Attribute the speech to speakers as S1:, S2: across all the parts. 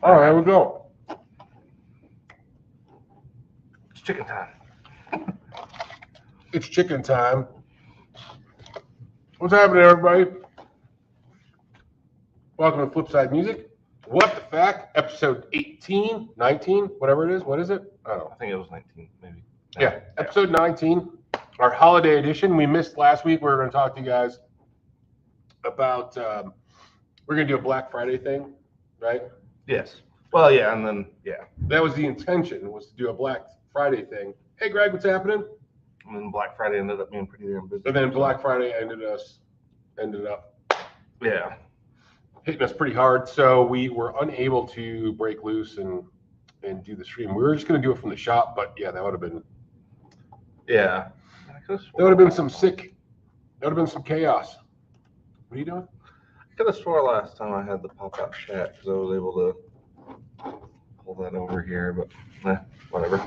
S1: All right, here we go.
S2: It's chicken time.
S1: It's chicken time. What's happening, everybody? Welcome to Flipside Music. What the Fact, episode 18, 19, whatever it is. What is it? I don't know.
S2: I think it was 19, maybe.
S1: Yeah, episode 19, our holiday edition. We missed last week. We were going to talk to you guys about, we're going to do a Black Friday thing, right?
S2: Yes. Well, yeah, and then, yeah.
S1: That was the intention, was to do a Black Friday thing. Hey, Greg, what's happening?
S2: And then Black Friday ended up being pretty damn busy.
S1: And then Black Friday ended up
S2: Yeah.
S1: hitting us pretty hard, so we were unable to break loose and do the stream. We were just going to do it from the shop, but yeah, that would have been That would have been some sick. That would have been some chaos. What are you doing?
S2: I could have swore last time I had the pop-out chat because I was able to pull that over here, but whatever.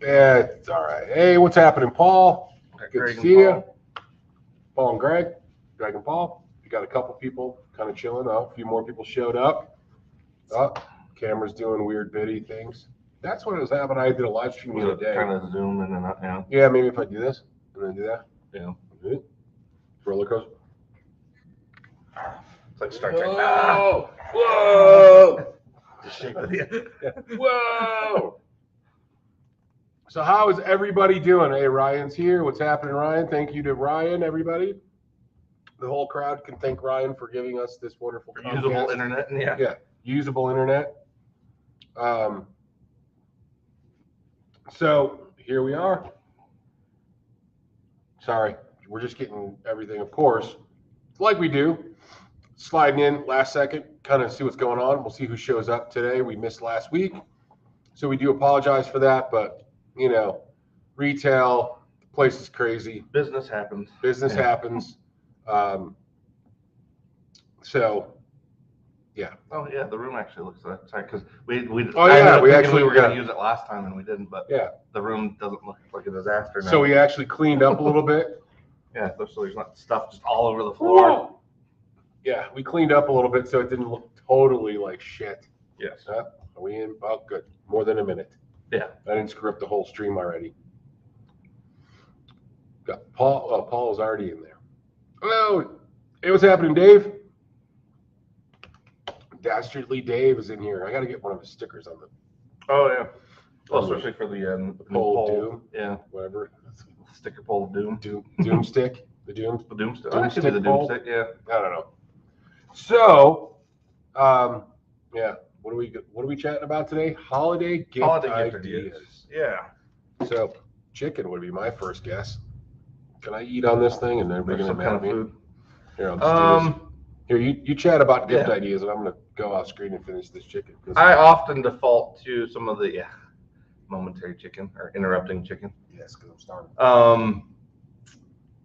S1: Yeah, it's all right. Hey, what's happening, Paul? Good to see you. Paul and Greg, Greg and Paul. You got a couple people kind of chilling. Oh, a few more people showed up. Oh, camera's doing weird bitty things. That's what was happening. I did a live stream the other day.
S2: Kind of zoom in and out now.
S1: Yeah, maybe if I do this and then do that.
S2: Yeah.
S1: Good. Roller coaster.
S2: It's like Star Trek.
S1: Whoa! Whoa!
S2: Just shake with you.
S1: Whoa! So how is everybody doing? Hey, Ryan's here. What's happening, Ryan? Thank you to Ryan, everybody. The whole crowd can thank Ryan for giving us this wonderful
S2: Usable internet.
S1: Yeah, usable internet. So here we are. Sorry, we're just getting everything, of course, like we do. Sliding in last second, kind of see what's going on. We'll see who shows up today. We missed last week, so we do apologize for that. But you know, retail, the place is crazy.
S2: Business happens.
S1: Business happens. So, yeah.
S2: Oh yeah, the room actually looks like because we.
S1: Oh yeah, we
S2: were going to use it last time and we didn't, but
S1: yeah,
S2: the room doesn't look like a disaster now.
S1: So we actually cleaned up a little bit.
S2: Yeah, so there's not stuff just all over the floor.
S1: Whoa! Yeah, we cleaned up a little bit so it didn't look totally like shit.
S2: Yes.
S1: Are we in? Oh, good. More than a minute.
S2: Yeah.
S1: I didn't screw up the whole stream already. Got Paul. Oh, Paul is already in there. Hello. Hey, what's happening, Dave? Dastardly Dave is in here. I got to get one of his stickers on the.
S2: Oh yeah. Well, especially for the
S1: pole Doom.
S2: Yeah.
S1: Whatever.
S2: Sticker pole Doom.
S1: Doom stick. The Doom
S2: stick.
S1: Doom stick.
S2: The Doom stick. Yeah.
S1: I don't know. So, yeah. What are we chatting about today? Holiday gift ideas.
S2: Yeah.
S1: So, chicken would be my first guess. Can I eat on this thing and then we're gonna
S2: kind of food?
S1: Here, I'll just do this. Here, you chat about gift ideas, and I'm gonna go off screen and finish this chicken.
S2: I often default to some of the momentary chicken or interrupting chicken.
S1: Yes, because I'm starving.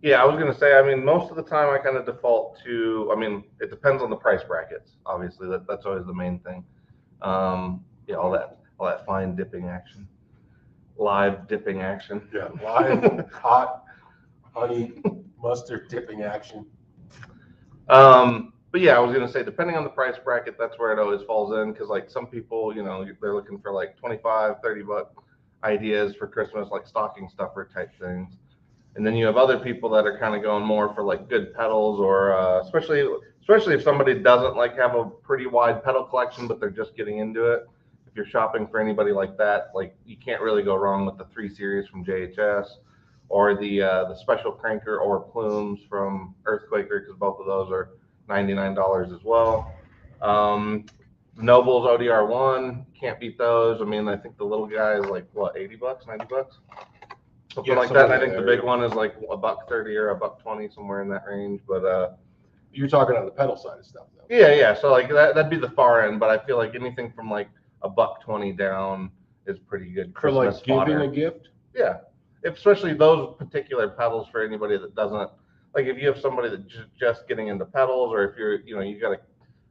S2: Yeah, I was gonna say. I mean, most of the time I kind of default to. I mean, it depends on the price brackets. Obviously, that's always the main thing. Yeah, all that fine dipping action, live dipping action.
S1: Yeah, live hot honey mustard dipping action.
S2: But yeah, I was gonna say, depending on the price bracket, that's where it always falls in. Because like some people, you know, they're looking for like $25, $30 ideas for Christmas, like stocking stuffer type things. And then you have other people that are kind of going more for like good pedals, or especially if somebody doesn't like have a pretty wide pedal collection, but they're just getting into it. If you're shopping for anybody like that, like you can't really go wrong with the 3 Series from JHS, or the special cranker or plumes from Earthquaker, because both of those are $99 as well. Noble's ODR1, can't beat those. I mean, I think the little guy is like what, $80, $90, something like that. And I think the big one is like $130 or $120, somewhere in that range. But
S1: you're talking on the pedal side of stuff, though.
S2: Yeah. So like that'd be the far end, but I feel like anything from like $120 down is pretty good
S1: for like giving a gift.
S2: Yeah, especially those particular pedals for anybody that doesn't like. If you have somebody that's just getting into pedals, or if you got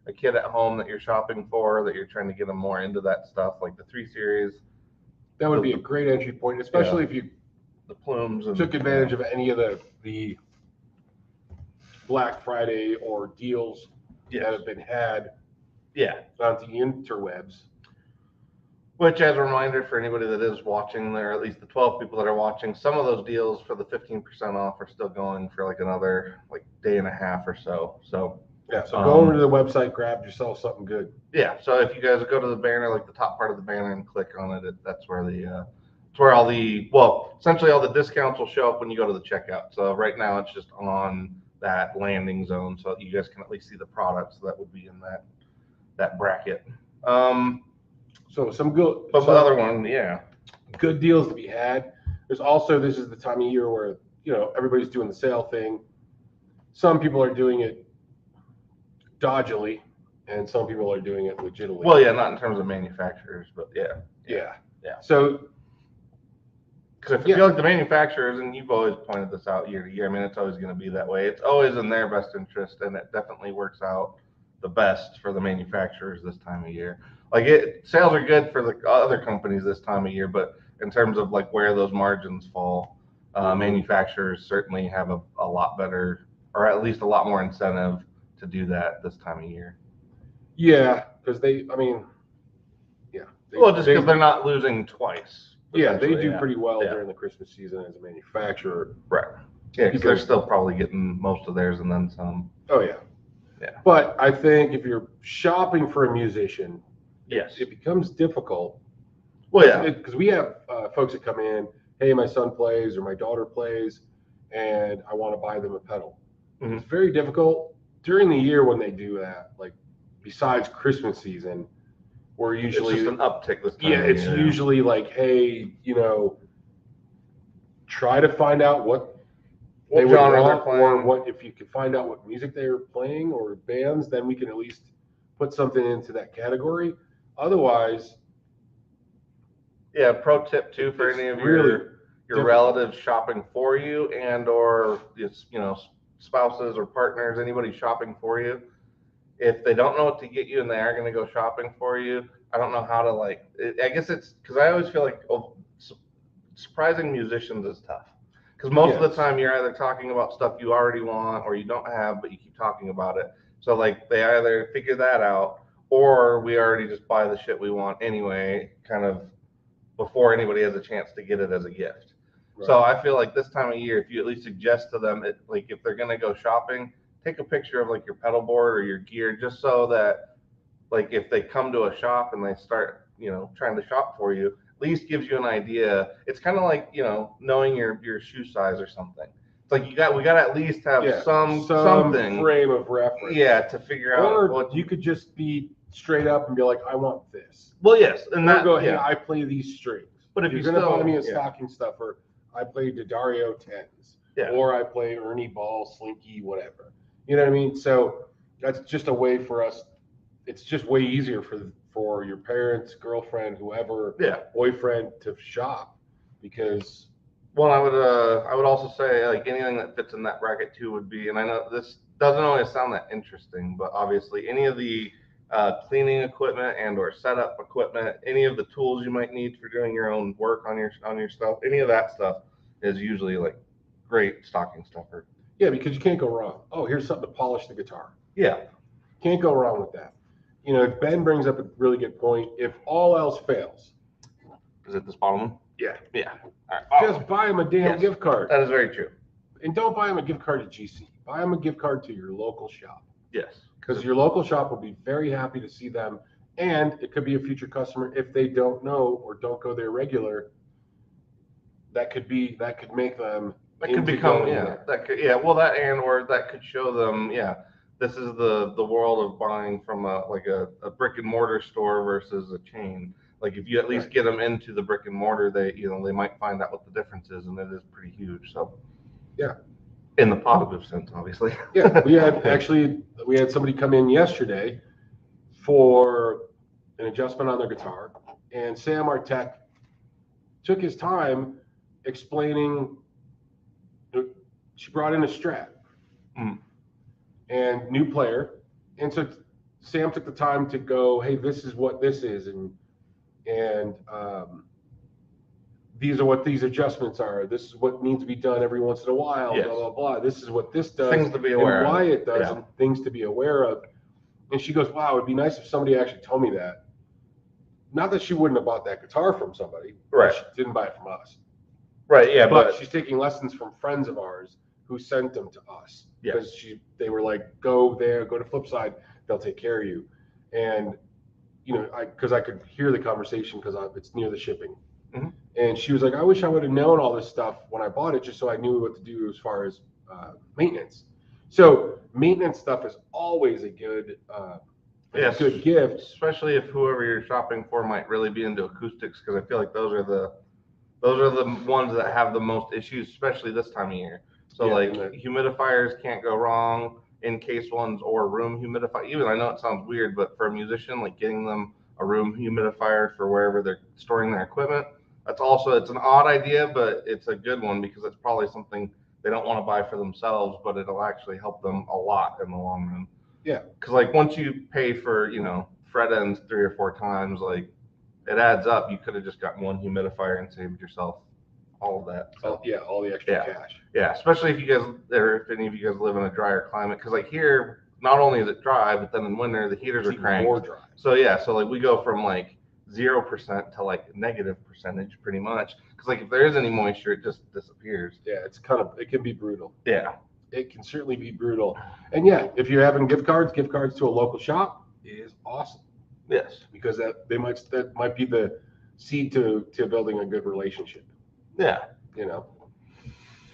S2: a kid at home that you're shopping for, that you're trying to get them more into that stuff, like the 3 Series.
S1: That would be a great entry point, especially if you
S2: the plumes and
S1: took advantage of any of the Black Friday or deals that have been had.
S2: Yeah.
S1: onto the interwebs.
S2: Which, as a reminder for anybody that is watching, or at least the 12 people that are watching, some of those deals for the 15% off are still going for like another day and a half or so. So
S1: yeah, so go over to the website, grab yourself something good.
S2: Yeah, so if you guys go to the banner, like the top part of the banner, and click on it, that's where all the essentially all the discounts will show up when you go to the checkout. So right now it's just on that landing zone, so you guys can at least see the products that would be in that bracket.
S1: So some good,
S2: but the other one, yeah,
S1: good deals to be had. There's also, this is the time of year where everybody's doing the sale thing. Some people are doing it dodgily, and some people are doing it legitimately.
S2: Well, yeah, not in terms of manufacturers, but yeah.
S1: So,
S2: because I feel like the manufacturers, and you've always pointed this out year to year, I mean, it's always going to be that way. It's always in their best interest, and it definitely works out the best for the manufacturers this time of year. Sales are good for the other companies this time of year, but in terms of where those margins fall, manufacturers certainly have a lot better, or at least a lot more incentive to do that this time of year.
S1: Yeah, because
S2: just because they're not losing twice.
S1: Yeah, they do pretty well during the Christmas season as a manufacturer.
S2: Right. Yeah, because they're still probably getting most of theirs and then some.
S1: Oh, yeah.
S2: Yeah.
S1: But I think if you're shopping for a musician,
S2: yes,
S1: it becomes difficult.
S2: Well, yeah.
S1: Because we have folks that come in, hey, my son plays or my daughter plays, and I want to buy them a pedal. Mm-hmm. It's very difficult during the year when they do that. Besides Christmas season, we're usually
S2: it's just an uptick this time.
S1: Yeah, it's usually hey, try to find out what they would want, or what if you can find out what music they were playing or bands, then we can at least put something into that category. Otherwise,
S2: yeah. Pro tip too for any of your relatives shopping for you, and or spouses or partners, anybody shopping for you. If they don't know what to get you and they are going to go shopping for you, I don't know how to I guess it's because I always feel surprising musicians is tough. Because most of the time you're either talking about stuff you already want or you don't have, but you keep talking about it. So they either figure that out, or we already just buy the shit we want anyway, kind of before anybody has a chance to get it as a gift. Right. So I feel like this time of year, if you at least suggest to them, if they're going to go shopping, take a picture of your pedal board or your gear, just so that if they come to a shop and they start trying to shop for you, at least gives you an idea. It's kind of knowing your shoe size or something. It's we got to at least have something
S1: frame of reference.
S2: Yeah, to figure out.
S1: Or you could just be straight up and be like, I want this.
S2: Well, yes, and
S1: hey, I play these strings. But if you're gonna buy me a stocking stuffer, I play D'Addario 10s, or I play Ernie Ball, Slinky, whatever. You know what I mean? So that's just a way for us. It's just way easier for your parents, girlfriend, whoever, boyfriend to shop, because.
S2: Well, I would also say anything that fits in that bracket too would be, and I know this doesn't always sound that interesting, but obviously any of the cleaning equipment and or setup equipment, any of the tools you might need for doing your own work on your stuff, any of that stuff is usually great stocking stuffer.
S1: Yeah, because you can't go wrong. Oh, here's something to polish the guitar.
S2: Yeah.
S1: Can't go wrong with that. Ben brings up a really good point. If all else fails.
S2: Is it this bottom one?
S1: Yeah.
S2: Yeah.
S1: All right. Just buy him a damn gift card.
S2: That is very true.
S1: And don't buy him a gift card to GC. Buy him a gift card to your local shop.
S2: Yes.
S1: Because your local shop will be very happy to see them. And it could be a future customer if they don't know or don't go there regular. That could make them.
S2: That could become, that could show them, this is the world of buying from a brick and mortar store versus a chain. If you at least get them into the brick and mortar, they might find out what the difference is, and it is pretty huge. So, in the positive sense, obviously.
S1: Yeah, we had somebody come in yesterday for an adjustment on their guitar, and Sam, our tech, took his time explaining. She brought in a Strat and new player, and so Sam took the time to go, hey, this is what this is, and these are what these adjustments are. This is what needs to be done every once in a while. Yes. Blah blah blah. This is what this does.
S2: Things to be aware
S1: and why
S2: of.
S1: It does, and things to be aware of. And she goes, wow, it'd be nice if somebody actually told me that. Not that she wouldn't have bought that guitar from somebody.
S2: Right.
S1: She didn't buy it from us.
S2: Right, yeah,
S1: but she's taking lessons from friends of ours who sent them to us. Because they were like, go there, go to Flipside, they'll take care of you. And, you know, because I could hear the conversation because it's near the shipping.
S2: Mm-hmm.
S1: And she was like, I wish I would have known all this stuff when I bought it, just so I knew what to do as far as maintenance. So maintenance stuff is always a good good gift,
S2: especially if whoever you're shopping for might really be into acoustics, because I feel like those are the ones that have the most issues, especially this time of year. So humidifiers can't go wrong, encased ones or room humidifier. Even I know it sounds weird, but for a musician, like getting them a room humidifier for wherever they're storing their equipment, it's an odd idea, but it's a good one because it's probably something they don't want to buy for themselves, but it'll actually help them a lot in the long run.
S1: Yeah.
S2: Because like once you pay for, you know, fret ends 3 or 4 times, like it adds up. You could have just gotten one humidifier and saved yourself all of that. So,
S1: all the extra cash.
S2: Yeah, especially if you guys, or if any of you guys live in a drier climate, because like here, not only is it dry, but then in winter the heaters are cranked.
S1: More dry.
S2: So so like we go from like 0% to like negative percentage pretty much. Because like if there is any moisture, it just disappears.
S1: Yeah, it can be brutal.
S2: Yeah.
S1: It can certainly be brutal. And yeah, if you're having gift cards to a local shop is awesome.
S2: Yes.
S1: Because that might be the seed to building a good relationship.
S2: Yeah.
S1: You know.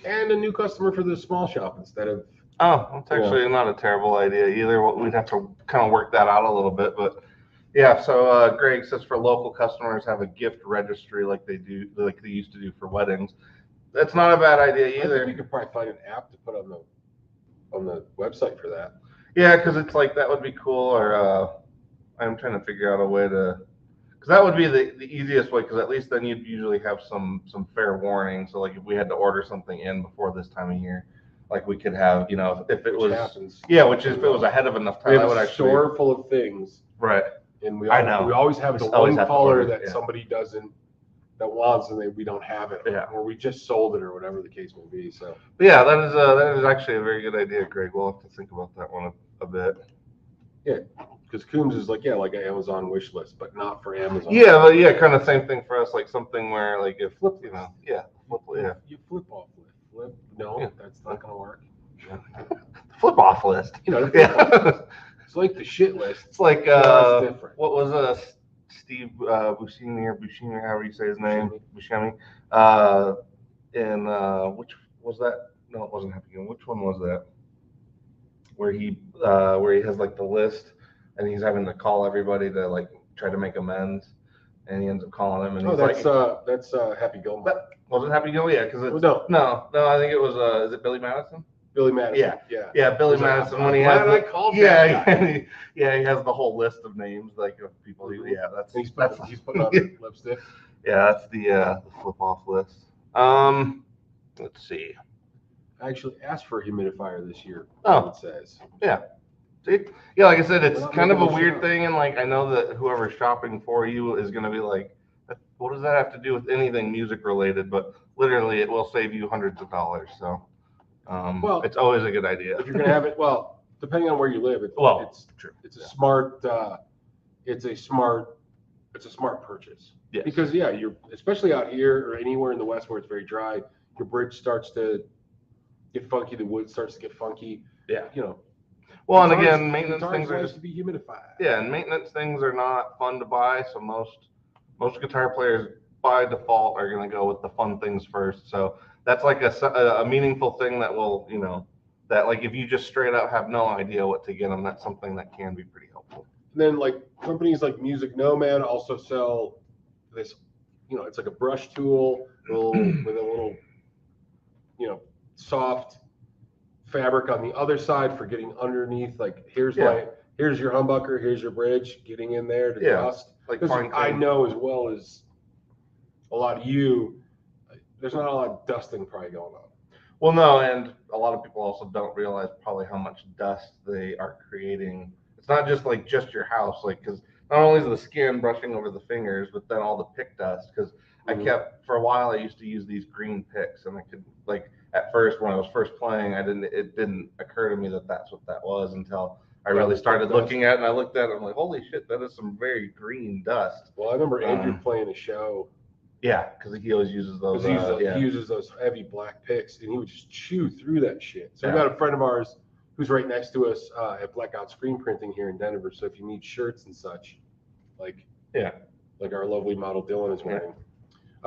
S1: And a new customer for the small shop instead of
S2: that's actually not a terrible idea either. We'd have to kind of work that out a little bit, but yeah, so Greg says for local customers have a gift registry like they used to do for weddings. That's not a bad idea either.
S1: I think you could probably find an app to put on the website for that.
S2: Yeah, because it's like that would be cool. Or I'm trying to figure out a way to, because that would be the easiest way. Because at least then you'd usually have some fair warning. So like if we had to order something in before this time of year, like we could have, you know, if it was
S1: happens.
S2: Yeah, which is if it was ahead of enough time,
S1: we have a store full of things.
S2: Right.
S1: And we always have the one color that somebody that wants, and we don't have it, or we just sold it, or whatever the case may be. So
S2: yeah, that is actually a very good idea, Greg. We'll have to think about that one a bit.
S1: Yeah, because Coombs is like an Amazon wish list, but not for Amazon.
S2: Yeah, but kind of same thing for us, like something where like if
S1: flip,
S2: you flip
S1: off flip. No, that's not gonna work.
S2: Flip off list.
S1: You know, it's like the shit list.
S2: It's like
S1: different.
S2: What was Steve Buscemi, however you say his name, Buscemi. And which was that? No, it wasn't Happy Gilmore. Which one was that? Where he has like the list, and he's having to call everybody to like try to make amends, and he ends up calling them. And
S1: that's Happy Gilmore.
S2: Was it Happy Gilmore? Yeah, because no. I think it was. Is it Billy Madison?
S1: Billy Madison.
S2: Yeah. Billy Madison. When he has he has the whole list of names like of people. He's putting on
S1: lipstick.
S2: Yeah, that's the flip off list. Let's see.
S1: I actually asked for a humidifier this year. It says.
S2: Yeah. See? Yeah, like I said, it's kind of a weird thing, and like I know that whoever's shopping for you is going to be like, what does that have to do with anything music related? But literally, it will save you hundreds of dollars. So. It's always a good idea.
S1: If you're going to have it, depending on where you live, it's true. It's a smart purchase.
S2: Yes.
S1: Because you're especially out here or anywhere in the West where it's very dry, your bridge starts to get funky, the wood starts to get funky.
S2: Yeah.
S1: You know.
S2: Well, and again, maintenance things are
S1: just to be humidified.
S2: Yeah, and maintenance things are not fun to buy, so most guitar players by default are going to go with the fun things first. So that's like a meaningful thing that will, that like if you just straight up have no idea what to get them, that's something that can be pretty helpful.
S1: And then like companies like Music Nomad also sell this, it's like a brush tool with a little, soft fabric on the other side for getting underneath. Like here's your humbucker, here's your bridge, getting in there to dust.
S2: Like
S1: I know as well as a lot of you. There's not a lot of dusting probably going on.
S2: Well, no, and a lot of people also don't realize probably how much dust they are creating. It's not just your house, like, because not only is the skin brushing over the fingers, but then all the pick dust. Because for a while, I used to use these green picks, and I could, like, at first when I was first playing, it didn't occur to me that that's what that was until I really started looking at, and I looked at it, I'm like, holy shit, that is some very green dust.
S1: Well, I remember Andrew playing a show.
S2: Yeah, because he always uses those.
S1: He uses those heavy black picks, and he would just chew through that shit. So we got a friend of ours who's right next to us at Blackout Screen Printing here in Denver. So if you need shirts and such, like our lovely model Dylan is wearing,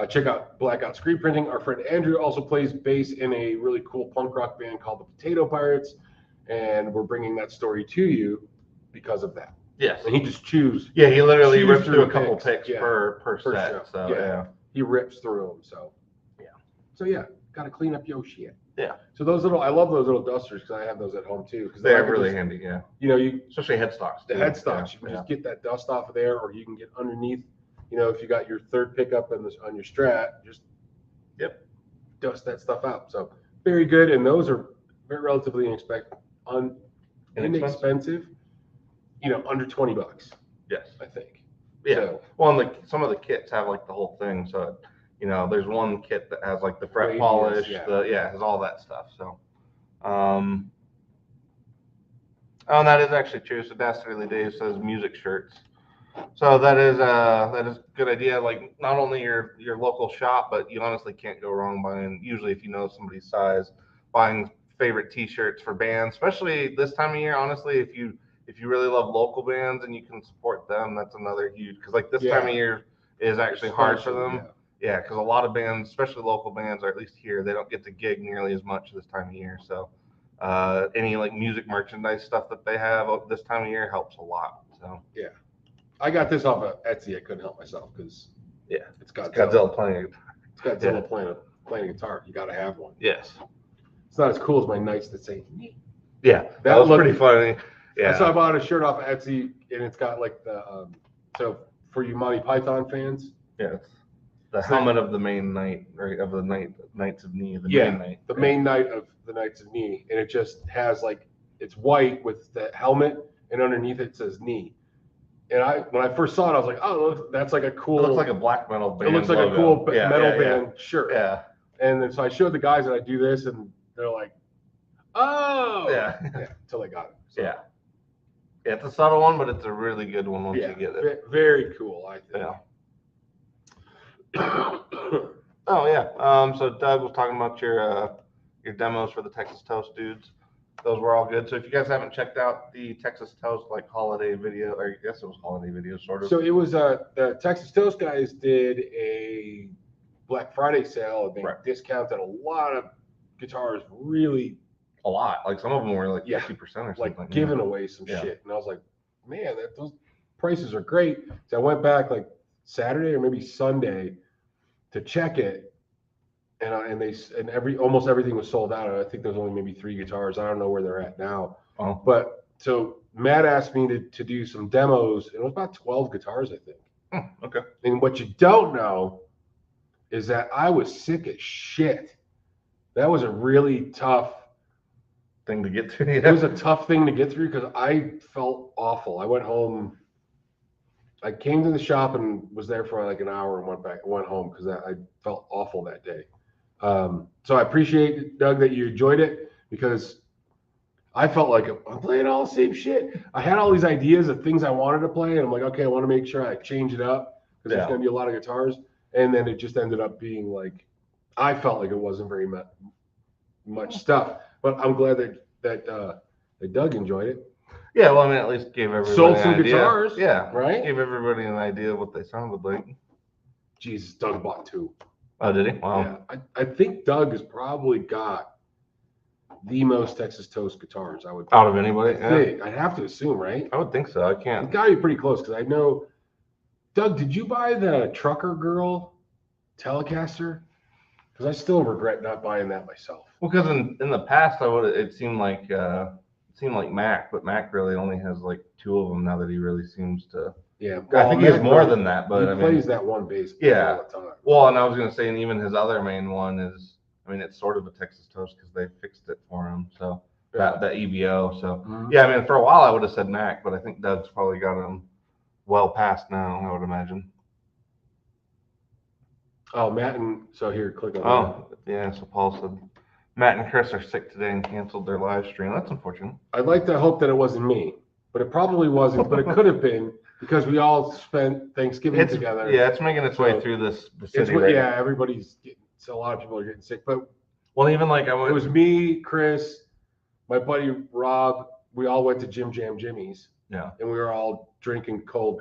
S1: check out Blackout Screen Printing. Our friend Andrew also plays bass in a really cool punk rock band called the Potato Pirates, and we're bringing that story to you because of that.
S2: Yes.
S1: And he just chews.
S2: Yeah, he literally rips through a couple picks per set.
S1: Show.
S2: So
S1: he rips through them. So got to clean up your shit.
S2: Yeah.
S1: So I love those little dusters because I have those at home too. Because
S2: they're really handy. Yeah.
S1: Especially
S2: headstocks.
S1: The headstocks, you can just get that dust off of there, or you can get underneath. If you got your third pickup on your Strat, just dust that stuff out. So very good, and those are very relatively inexpensive. Under $20.
S2: Yes,
S1: I think.
S2: Yeah. So, well, and some of the kits have like the whole thing. So there's one kit that has like the fret polish. It has all that stuff. So, and that is actually true. So Dastardly Dave says music shirts. So that is a good idea. Like not only your local shop, but you honestly can't go wrong buying. Usually, if you know somebody's size, buying favorite T-shirts for bands, especially this time of year. Honestly, if you really love local bands and you can support them, that's another huge. Because like this time of year is actually hard for them. Yeah, because a lot of bands, especially local bands, or at least here, they don't get to gig nearly as much this time of year. So any like music merchandise stuff that they have this time of year helps a lot. So
S1: I got this off of Etsy. I couldn't help myself because it's
S2: Godzilla playing.
S1: It's Godzilla playing a guitar. You got to have one.
S2: Yes.
S1: It's not as cool as my Knights that say me.
S2: Yeah, that was pretty funny. Yeah.
S1: So I bought a shirt off of Etsy, and it's got like the so for you Monty Python fans.
S2: Yeah. The helmet of the main knight, right? Of the Knights of Knee.
S1: The main knight of the Knights of Knee, and it just has it's white with the helmet, and underneath it says knee. And when I first saw it, I was like, oh, that's like a cool.
S2: It looks like a black metal band.
S1: It looks like a cool metal band shirt.
S2: Yeah.
S1: And then so I showed the guys that I do this, and they're like, oh.
S2: Yeah.
S1: Until I got it. So.
S2: Yeah. Yeah, it's a subtle one, but it's a really good one once you get it.
S1: Very cool, I think.
S2: Oh yeah. So Doug was talking about your demos for the Texas Toast dudes. Those were all good. So if you guys haven't checked out the Texas Toast holiday video, or I guess it was holiday video sort of.
S1: So it was the Texas Toast guys did a Black Friday sale. They discounted a lot of guitars, really
S2: a lot. Like some of them were like 50% or something.
S1: Like giving away some shit. And I was like, man, those prices are great. So I went back like Saturday or maybe Sunday to check it. And almost everything was sold out. I think there's only maybe 3 guitars. I don't know where they're at now.
S2: Oh.
S1: But so Matt asked me to do some demos, and it was about 12 guitars, I think.
S2: Okay.
S1: And what you don't know is that I was sick as shit. That was a really tough
S2: thing to get through.
S1: It was a tough thing to get through because I felt awful. I went home. I came to the shop and was there for like an hour and went home because I felt awful that day. So I appreciate, Doug, that you enjoyed it because I felt like I'm playing all the same shit. I had all these ideas of things I wanted to play, and I'm like, okay, I want to make sure I change it up because there's going to be a lot of guitars. And then it just ended up being like, I felt like it wasn't very much stuff. But I'm glad that Doug enjoyed it.
S2: Yeah, well, I mean, at least gave everybody
S1: sold some guitars.
S2: Yeah,
S1: right.
S2: Gave everybody an idea of what they sounded like.
S1: Jesus, Doug bought 2.
S2: Oh, did he? Wow.
S1: Yeah, I think Doug has probably got the most Texas Toast guitars. I would
S2: out of anybody.
S1: I'd have to assume, right?
S2: I would think so. I can't.
S1: It's got to be pretty close because I know. Doug, did you buy the Trucker Girl Telecaster? Because I still regret not buying that myself.
S2: Well, because in the past it seemed like Mac, but Mac really only has like 2 of them now that he really seems to.
S1: Yeah,
S2: well, I think he has more than that, but
S1: he plays that one bass all the time.
S2: Well, and I was gonna say, and even his other main one is, I mean, it's sort of a Texas Toast because they fixed it for him. So that EVO. So yeah, I mean, for a while I would have said Mac, but I think Doug's probably got him well past now. I would imagine.
S1: Oh, Matt and so here, click on.
S2: Oh, yeah. So Paul said Matt and Chris are sick today and canceled their live stream. That's unfortunate.
S1: I'd like to hope that it wasn't me. but it probably wasn't. But it could have been because we all spent Thanksgiving together.
S2: Yeah, it's making its way through the city.
S1: Yeah, everybody's getting. So a lot of people are getting sick. But
S2: even like
S1: it was me, Chris, my buddy Rob. We all went to Jim Jam Jimmy's.
S2: Yeah.
S1: And we were all drinking cold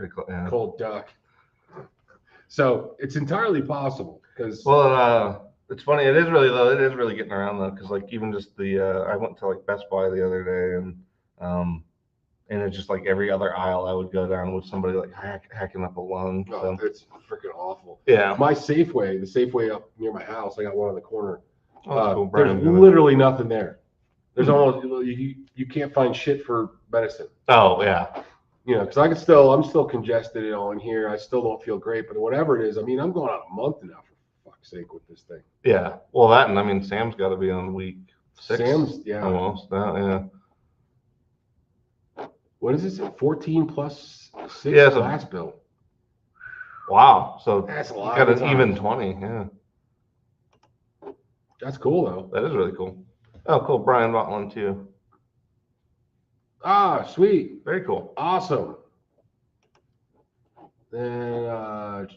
S1: duck. So it's entirely possible because.
S2: Well, it's funny. It is really getting around though, because like even just I went to like Best Buy the other day, and it's just like every other aisle I would go down with somebody like hacking up a lung.
S1: Oh, it's freaking awful.
S2: Yeah.
S1: My Safeway, the Safeway up near my house, I got one on the corner.
S2: Cool.
S1: There's literally nothing there. There's almost you can't find shit for medicine.
S2: Oh yeah.
S1: Because I'm still congested, in here. I still don't feel great, but whatever it is, I mean, I'm going on a month now for fuck's sake with this thing.
S2: Yeah. Well, that and I mean, Sam's got to be on week 6.
S1: Sam's, yeah,
S2: almost. Yeah.
S1: What is this? 14 plus 6 last bill.
S2: Wow. So
S1: that's a lot.
S2: Got an even 20. Yeah.
S1: That's cool though.
S2: That is really cool. Oh, cool. Brian bought one too.
S1: Ah, sweet.
S2: Very cool.
S1: Awesome. Then, what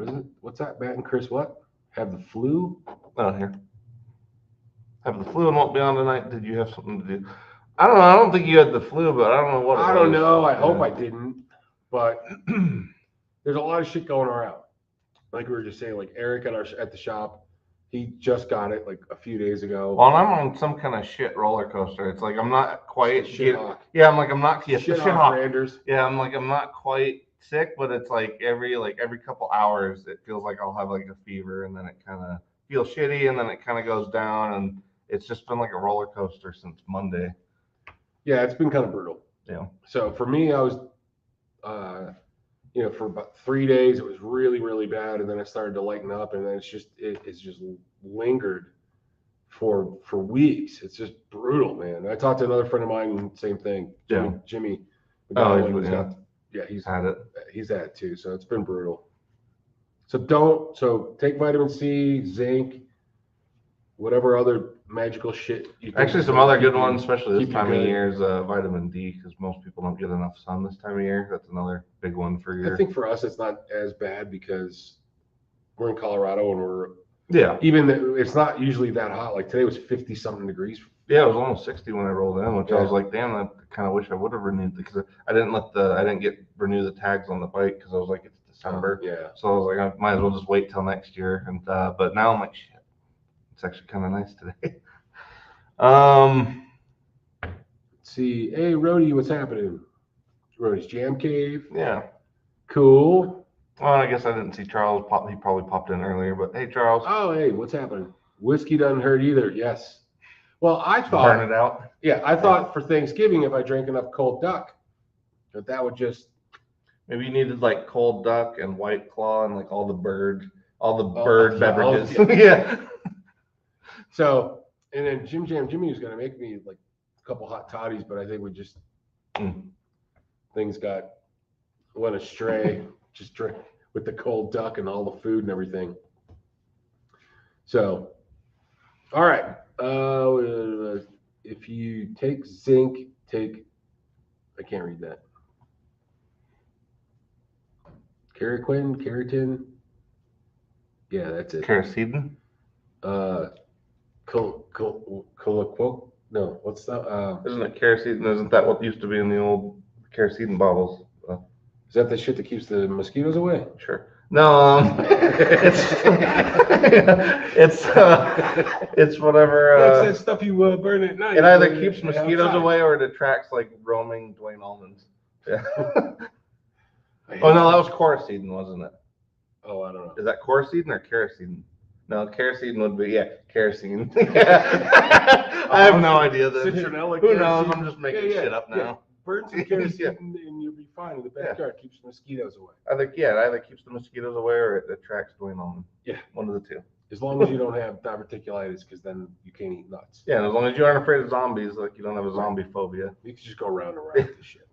S1: is it? What's that, Matt and Chris? What? Have the flu?
S2: Oh, here. Have the flu and won't be on tonight. Did you have something to do? I don't know. I don't think you had the flu, but I don't know what.
S1: I don't know. I hope I didn't. But there's a lot of shit going around. Like we were just saying, like Eric at the shop, he just got it like a few days ago.
S2: Well, and I'm on some kind of shit roller coaster. It's like I'm not quite.
S1: Shithawk.
S2: Yeah, I'm like I'm not. Yeah,
S1: Shithawk.
S2: Yeah, I'm like I'm not quite sick, but it's like every couple hours, it feels like I'll have like a fever, and then it kind of feels shitty, and then it kind of goes down, and it's just been like a roller coaster since Monday.
S1: Yeah, it's been kind of brutal.
S2: Yeah.
S1: So for me, I was, for about 3 days, it was really, really bad, and then I started to lighten up, and then it's just lingered for weeks. It's just brutal, man. I talked to another friend of mine, same thing. Jimmy. He's
S2: had it.
S1: He's had it too. So it's been brutal. So take vitamin C, zinc, whatever other magical shit you can.
S2: Actually, some other good ones, especially this time of year, is vitamin D, because most people don't get enough sun this time of year. That's another big one for you.
S1: I think for us it's not as bad because we're in Colorado and it's not usually that hot. Like today was 50 something degrees.
S2: Yeah, it was almost 60 when I rolled in, which I was like, damn, I kind of wish I would have renewed because I didn't renew the tags on the bike because I was like, it's December.
S1: Yeah.
S2: So I was like, I might as well just wait till next year. And but now I'm like, shit. It's actually kind of nice today.
S1: Let's see. Hey, Rody, what's happening? Rody's Jam Cave.
S2: Yeah.
S1: Cool.
S2: Well, I guess I didn't see Charles. He probably popped in earlier, but hey, Charles.
S1: Oh, hey, what's happening? Whiskey doesn't hurt either. Yes. Well, I thought.
S2: Burn it out.
S1: Yeah, I thought for Thanksgiving, if I drank enough cold duck, that would just.
S2: Maybe you needed like cold duck and White Claw and like all the bird beverages. Yeah.
S1: So, and then Jim Jam Jimmy was going to make me like a couple hot toddies, but I think we just, things went astray, just drink with the cold duck and all the food and everything. So, all right. If you take zinc, I can't read that. Keratin. Yeah, that's it.
S2: Quercetin?
S1: No, what's that?
S2: Isn't it kerosene? Isn't that what used to be in the old kerosene bottles?
S1: Is that the shit that keeps the mosquitoes away?
S2: Sure. No, it's whatever.
S1: It's that stuff you burn at night.
S2: It either keeps mosquitoes away or it attracts like roaming Dwayne almonds. Yeah. Oh no, that was Coracetin, wasn't it?
S1: Oh, I don't know.
S2: Is that Coracetin or kerosene? No, kerosene would be kerosene. I have no idea.
S1: Citronella.
S2: Who knows? I'm just making shit up now.
S1: Yeah. Burn some kerosene and you'll be fine. The backyard keeps the mosquitoes away.
S2: I think it either keeps the mosquitoes away or it attracts Dwayne almonds.
S1: Yeah,
S2: one of the two.
S1: As long as you don't have diverticulitis, because then you can't eat nuts.
S2: Yeah, and as long as you aren't afraid of zombies, like you don't have a zombie phobia.
S1: You can just go round and round this shit.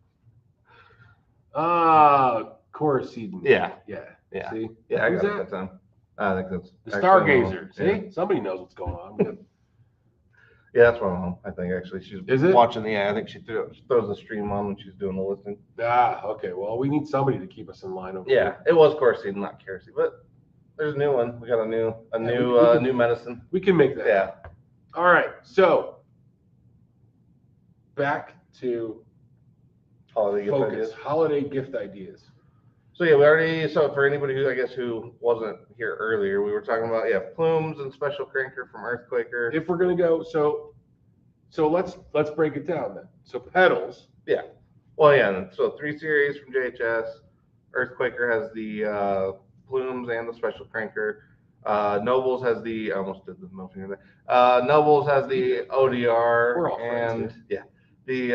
S1: Coracetin.
S2: Yeah.
S1: See?
S2: Yeah, I got it that time. I think that's
S1: the Stargazer. See? Somebody knows what's going on.
S2: Yeah, that's my mom. I think actually she's watching. Yeah, I think she throws the stream on when she's doing the listing.
S1: Ah, okay. Well, we need somebody to keep us in line over
S2: Yeah,
S1: here.
S2: it was Corsi, not Kerosene, but there's a new one. We got a new new medicine.
S1: We can make that.
S2: Yeah.
S1: All right. So back to holiday gift ideas.
S2: So yeah, we already. So for anybody who wasn't here earlier, we were talking about plumes and special cranker from F.AQ.
S1: If we're gonna go, so let's break it down then. So pedals.
S2: Yeah. Well, yeah. So 3 series from JHS. F.AQ has the plumes and the special cranker. Nobles has the. I almost did the motion here. Nobles has the ODR.
S1: We're all friends
S2: and here. The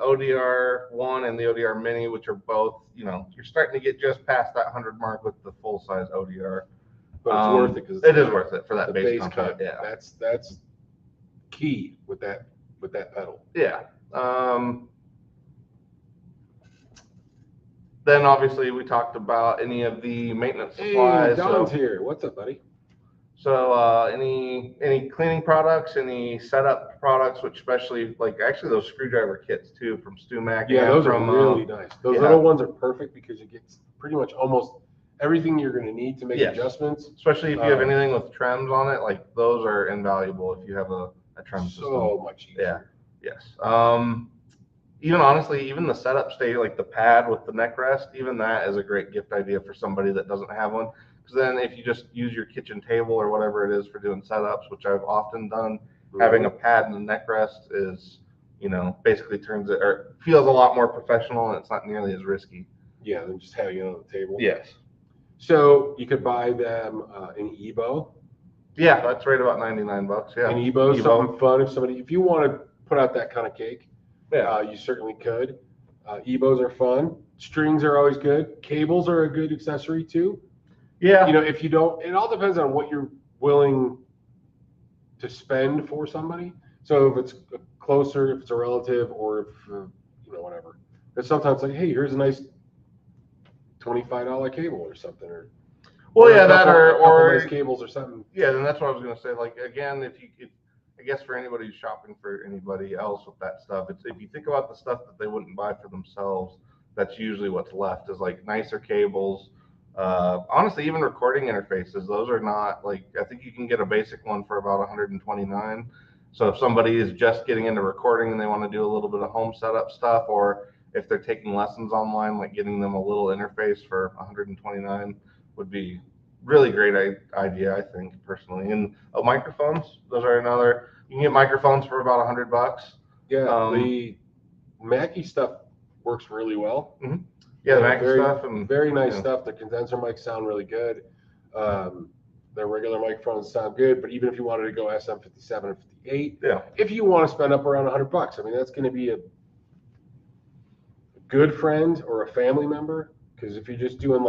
S2: ODR 1 and the ODR Mini, which are both, you're starting to get just past that 100 mark with the full size ODR.
S1: But it's worth it because
S2: it is worth it for that
S1: bass
S2: content. Yeah,
S1: that's key with that pedal.
S2: Yeah. Then obviously we talked about any of the maintenance supplies.
S1: Hey, Don's here. What's up, buddy?
S2: So any cleaning products, any setup products, which especially actually those screwdriver kits too from StuMac.
S1: Yeah, those are really nice. Those little ones are perfect because you get pretty much almost everything you're going to need to make adjustments.
S2: Especially if you have anything with trims on it, those are invaluable if you have a trim system.
S1: So much easier.
S2: Yeah. Yes. Even honestly, even the setup state, like the pad with the neck rest, even that is a great gift idea for somebody that doesn't have one. Because then if you just use your kitchen table or whatever it is for doing setups, which I've often done, having a pad and a neck rest is, basically turns it or feels a lot more professional and it's not nearly as risky.
S1: Yeah, than just having it on the table.
S2: Yes.
S1: So you could buy them in EBO.
S2: Yeah, that's right about $99. Yeah.
S1: In EBO, something fun if you want to put out that kind of cake. Yeah, you certainly could. EBOs are fun. Strings are always good. Cables are a good accessory too.
S2: Yeah.
S1: If you don't, it all depends on what you're willing to spend for somebody. So if it's closer, if it's a relative, or if whatever. But sometimes hey, here's a nice $25 cable or something, or
S2: nice
S1: cables or something.
S2: Yeah, then that's what I was gonna say. Again, I guess for anybody who's shopping for anybody else with that stuff, if you think about the stuff that they wouldn't buy for themselves, that's usually what's left is nicer cables. Honestly, even recording interfaces, those are not I think you can get a basic one for about $129. So if somebody is just getting into recording and they want to do a little bit of home setup stuff, or if they're taking lessons online, getting them a little interface for $129 would be really great idea, I think, personally. And microphones, those are another. You can get microphones for about $100.
S1: Yeah, the Mackie stuff works really well.
S2: Mm-hmm. Yeah, the Mackie stuff and
S1: very nice stuff. The condenser mics sound really good. Their regular microphones sound good, but even if you wanted to go SM57 or 58, if you want to spend up around $100, I mean that's going to be a good friend or a family member. Because if you're just doing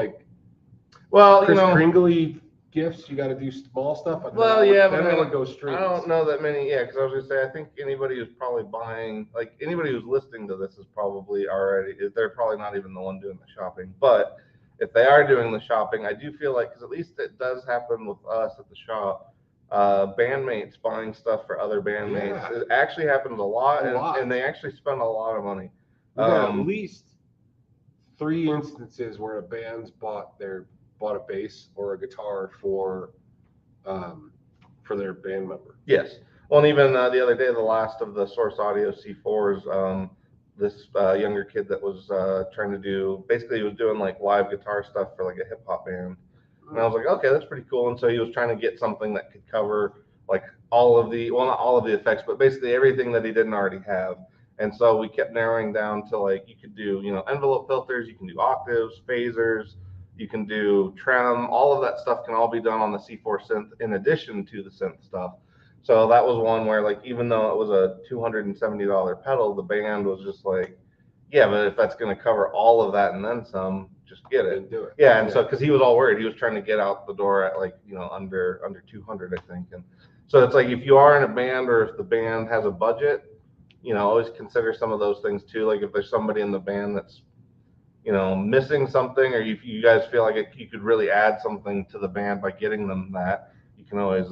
S1: Chris Kringley gifts, you got to do small stuff.
S2: Then I
S1: would go straight.
S2: I don't know that many. Yeah, because I was gonna say I think anybody who's probably buying, anybody who's listening to this is probably already. They're probably not even the one doing the shopping. But if they are doing the shopping, I do feel because at least it does happen with us at the shop. Bandmates buying stuff for other bandmates. Yeah. It actually happens a lot, and they actually spend a lot of money.
S1: At least 3 instances where a band's bought a bass or a guitar for their band member.
S2: Yes. Well, and even the other day, the last of the Source Audio C4s, this younger kid that was trying to do, basically he was doing live guitar stuff for a hip hop band. And I was like, okay, that's pretty cool. And so he was trying to get something that could cover all of the, well, not all of the effects, but basically everything that he didn't already have. And so we kept narrowing down to you could do, envelope filters, you can do octaves, phasers, you can do trim, all of that stuff can all be done on the C4 synth in addition to the synth stuff. So that was one where even though it was a $270 pedal, the band was just yeah, but if that's going to cover all of that and then some, just get it.
S1: Do it.
S2: Yeah, and so because he was all worried, he was trying to get out the door at under 200, I think. And so it's if you are in a band or if the band has a budget, always consider some of those things too. If there's somebody in the band that's missing something, or if you guys feel you could really add something to the band by getting them that, you can always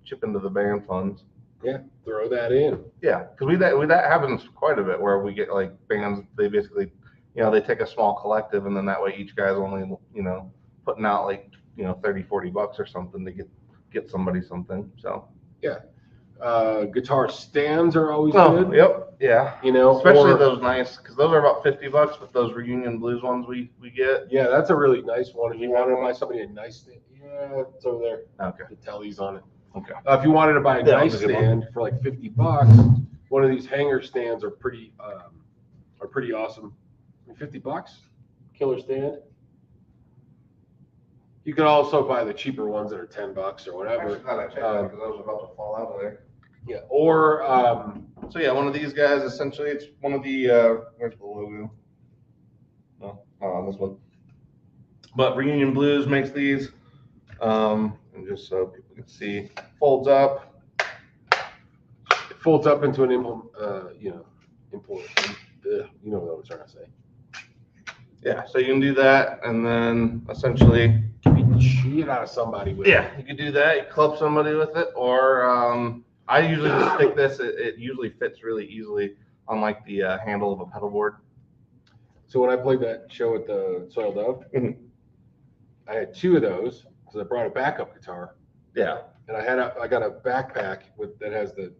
S2: chip into the band funds.
S1: Yeah, throw that in.
S2: Yeah, because that happens quite a bit where we get like bands. They basically, they take a small collective, and then that way each guy's only, putting out like, $30-$40 or something to get somebody something. So
S1: yeah, guitar stands are always
S2: oh,
S1: good.
S2: yep, yeah. Especially those nice, because those are about $50. But those reunion blues ones we get.
S1: Yeah, that's a really nice one. If you wanted to buy somebody a nice stand, yeah, it's over there.
S2: Okay.
S1: The telly's on it.
S2: Okay.
S1: If you wanted to buy a nice stand for like $50, one of these hanger stands are pretty awesome. I mean, $50, killer stand. You could also buy the cheaper ones that are $10 or whatever.
S2: I thought I checked that because I was about to fall out of there.
S1: Yeah, or
S2: so yeah, one of these guys essentially. It's one of the where's the logo? No, this one. But Reunion Blues makes these, and just so people can see, folds up.
S1: It folds up into an implement. You know what I was trying to say.
S2: Yeah, so you can do that, and then essentially
S1: beat the shit out of somebody with it.
S2: Yeah, you could do that. You club somebody with it, or I usually just stick this. It usually fits really easily on like the handle of a pedal board.
S1: So when I played that show at the Soil Dove, I had two of those because I brought a backup guitar.
S2: Yeah,
S1: and I got a backpack that has the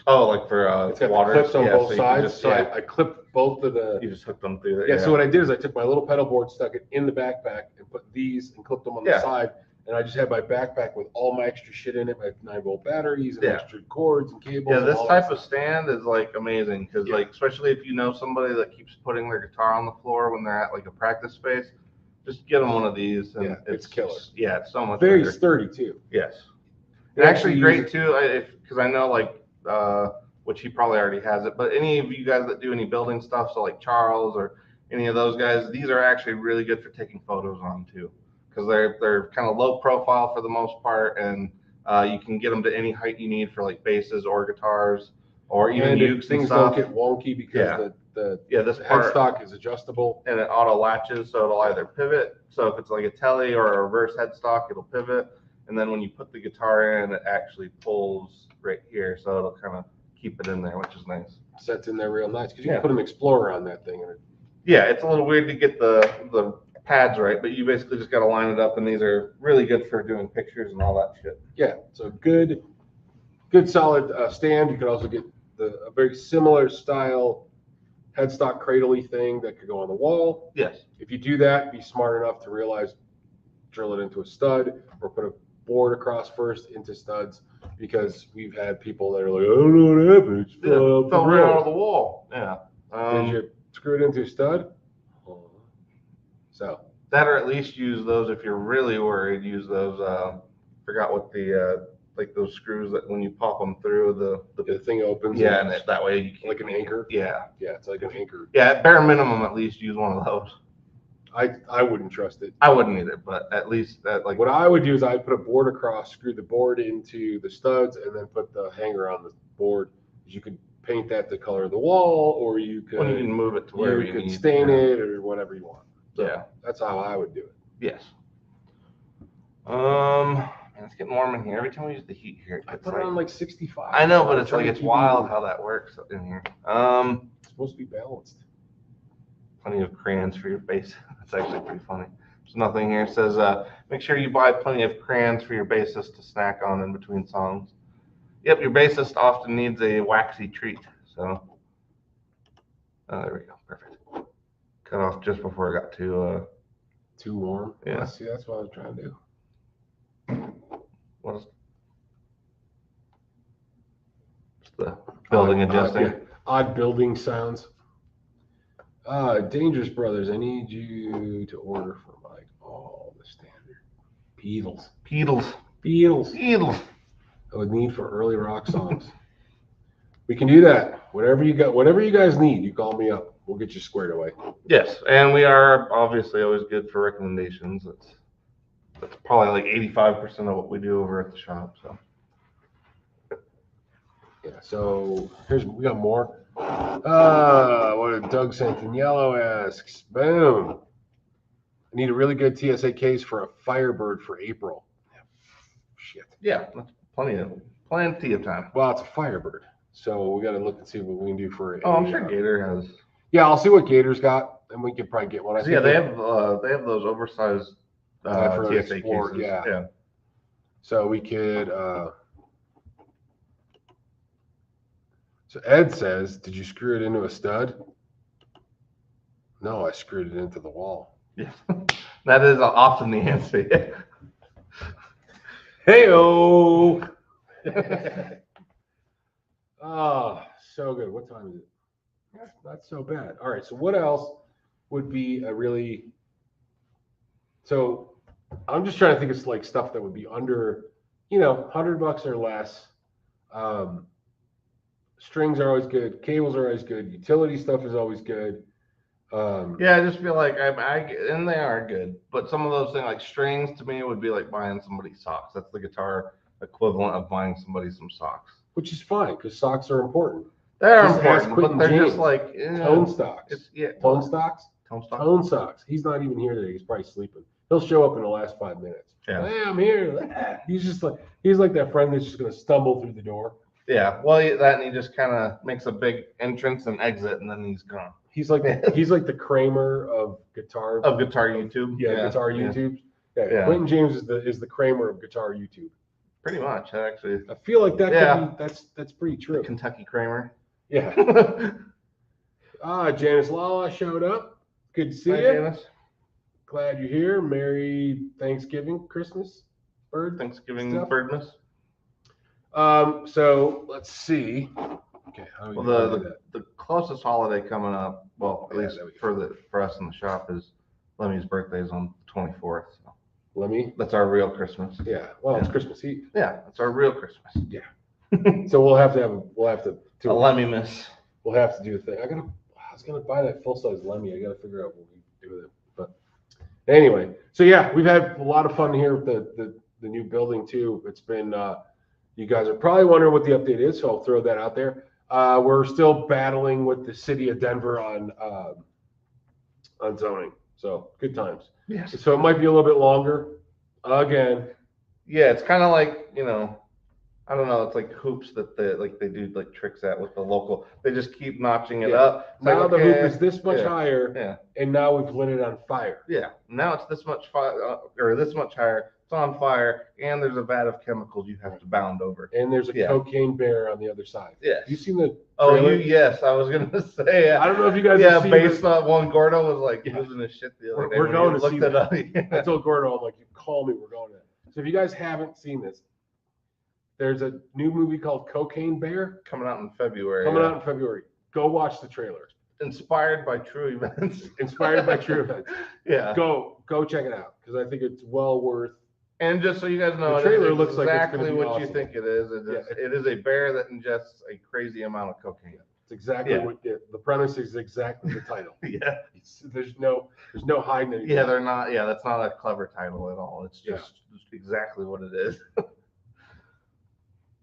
S2: like for
S1: it's got
S2: water.
S1: The clips on both sides.
S2: Just,
S1: so I clipped both of the.
S2: You just hooked them through there.
S1: Yeah. So what I did is I took my little pedal board, stuck it in the backpack, and put these and clipped them on the side. And I just had my backpack with all my extra shit in it, my 9-volt batteries and extra cords and cables.
S2: Yeah, this type of stand is like amazing because like especially if you know somebody that keeps putting their guitar on the floor when they're at like a practice space, just get them one of these. And
S1: it's killer.
S2: Yeah, it's so much
S1: very
S2: better.
S1: sturdy too.
S2: Yes, and actually great too. Because I know like which he probably already has it, but any of you guys that do any building stuff, so like Charles or any of those guys, these are actually really good for taking photos on too. Because they're kind of low profile for the most part, and you can get them to any height you need for like basses or guitars or even ukes
S1: things
S2: and stuff.
S1: Don't get wonky because the
S2: this
S1: headstock is adjustable
S2: and it auto latches, so it'll either pivot. So if it's like a telly or a reverse headstock, it'll pivot, and then when you put the guitar in, it actually pulls right here, so it'll kind of keep it in there, which is nice.
S1: Sets in there real nice because you can put an Explorer on that thing.
S2: Yeah, it's a little weird to get the pads right, but you basically just got to line it up, and these are really good for doing pictures and all that shit. Yeah,
S1: so good solid stand. You could also get a very similar style headstock cradle-y thing that could go on the wall.
S2: Yes.
S1: If you do that, be smart enough to realize drill it into a stud or put a board across first into studs, because we've had people that are like, I don't know what happened. It
S2: fell right out of the wall. Yeah.
S1: Did you screw it into a stud? So
S2: that, or at least use those if you're really worried. Use those. Forgot what the like those screws that when you pop them through the
S1: thing opens.
S2: Yeah, and that way you can,
S1: like an anchor.
S2: Yeah.
S1: Yeah, it's like an anchor.
S2: Yeah, at bare minimum, at least use one of those.
S1: I wouldn't trust it.
S2: I wouldn't either, but at least that like.
S1: What I would do is I'd put a board across, screw the board into the studs, and then put the hanger on the board. You could paint that the color of the wall, or you could.
S2: Well, you can move it to wherever
S1: you could stain it or whatever you want. So that's how I would do it.
S2: Yes. Man, it's getting warm in here. Every time we use the heat here,
S1: I put it on like 65.
S2: I know, but it's like it's wild how that works in here.
S1: It's supposed to be balanced.
S2: Plenty of crayons for your bass. That's actually pretty funny. There's nothing here. It says, make sure you buy plenty of crayons for your bassist to snack on in between songs. Yep, your bassist often needs a waxy treat. So, there we go. Perfect. Cut off just before it got too
S1: warm.
S2: Yeah.
S1: See, that's what I was trying to do.
S2: What is the building adjusting?
S1: Odd building sounds. Dangerous Brothers, I need you to order for Mike all the standard Beatles. I would need for early rock songs. We can do that. Whatever you guys need, you call me up. We'll get you squared away.
S2: Yes, and we are obviously always good for recommendations. That's probably like 85% of what we do over at the shop. So
S1: yeah. So we got more. What did Doug Santaniello asks? Boom. I need a really good TSA case for a Firebird for April. Shit.
S2: Yeah, that's plenty Plenty of time.
S1: Well, it's a Firebird, so we got to look and see what we can do for.
S2: Oh, I'm sure Gator has.
S1: Yeah, I'll see what Gator's got, and we could probably get one.
S2: Yeah, they have those oversized
S1: for an
S2: TSA
S1: Explorer,
S2: cases.
S1: yeah. So we could. So Ed says, "Did you screw it into a stud?" No, I screwed it into the wall.
S2: Yes, that is often the answer.
S1: Hey-o! Oh, so good. What time is it? Not so bad. All right, so what else would be a really... So I'm just trying to think of like stuff that would be under, $100 or less. Strings are always good. Cables are always good. Utility stuff is always good.
S2: Yeah, I just feel like and they are good, but some of those things like strings to me would be like buying somebody socks. That's the guitar equivalent of buying somebody some socks.
S1: Which is fine because socks are important.
S2: They're important, but they're
S1: James.
S2: Just like
S1: tone stocks. Tone stocks.
S2: Tone
S1: socks. He's not even here today. He's probably sleeping. He'll show up in the last 5 minutes.
S2: Yeah,
S1: hey, I'm here. He's like that friend that's just gonna stumble through the door.
S2: Yeah, well, that and he just kind of makes a big entrance and exit, and then he's gone.
S1: He's like the Kramer of guitar
S2: YouTube.
S1: Yeah, guitar YouTube. Yeah. Quentin James is the Kramer of guitar YouTube.
S2: Pretty much, actually.
S1: I feel like that could be, that's pretty true.
S2: The Kentucky Kramer.
S1: Yeah. Janice Lala showed up. Good to see you.
S2: Janice.
S1: Glad you're here. Merry Thanksgiving, Christmas,
S2: Thanksgiving
S1: stuff.
S2: Birdmas.
S1: So let's see. Okay.
S2: The closest holiday coming up, well, at least for us in the shop, is Lemmy's birthday is on the 24th. So.
S1: Lemmy?
S2: That's our real Christmas.
S1: Yeah. Well, it's Christmas Eve.
S2: Yeah, it's our real Christmas.
S1: Yeah. So we'll have to do
S2: a Lemmy miss.
S1: We'll have to do a thing. I was gonna buy that full size Lemmy. I gotta figure out what we do with it. But anyway, so yeah, we've had a lot of fun here with the new building too. It's been you guys are probably wondering what the update is, so I'll throw that out there. We're still battling with the city of Denver on zoning. So good times.
S2: Yes.
S1: So it might be a little bit longer. Again.
S2: Yeah, it's kind of like, I don't know. It's like hoops that they do like tricks at with the local. They just keep notching it up. It's
S1: now
S2: like,
S1: the hoop is this much higher.
S2: Yeah.
S1: And now we've lit it on fire.
S2: Yeah. Now it's this much fire or this much higher. It's on fire, and there's a vat of chemicals you have to bound over.
S1: And there's a cocaine bear on the other side.
S2: Yeah.
S1: You seen the
S2: trailer? Yes, I was gonna say.
S1: I don't know if you guys have seen
S2: based on one Gordo was like losing his shit the other day.
S1: We're going to see
S2: it up.
S1: I told Gordo, I'm like, you call me, we're going to. So if you guys haven't seen this, there's a new movie called Cocaine Bear
S2: coming out in February.
S1: Go watch the trailer.
S2: Inspired by true events.
S1: Yeah. Go check it out because I think it's well worth.
S2: And just so you guys know,
S1: the trailer looks
S2: exactly
S1: like it's
S2: what
S1: awesome.
S2: You think it is. It is a bear that ingests a crazy amount of cocaine.
S1: It's exactly what the premise is. Exactly the title.
S2: Yeah.
S1: There's no hiding anything.
S2: Yeah, they're not. Yeah, that's not a clever title at all. It's just exactly what it is.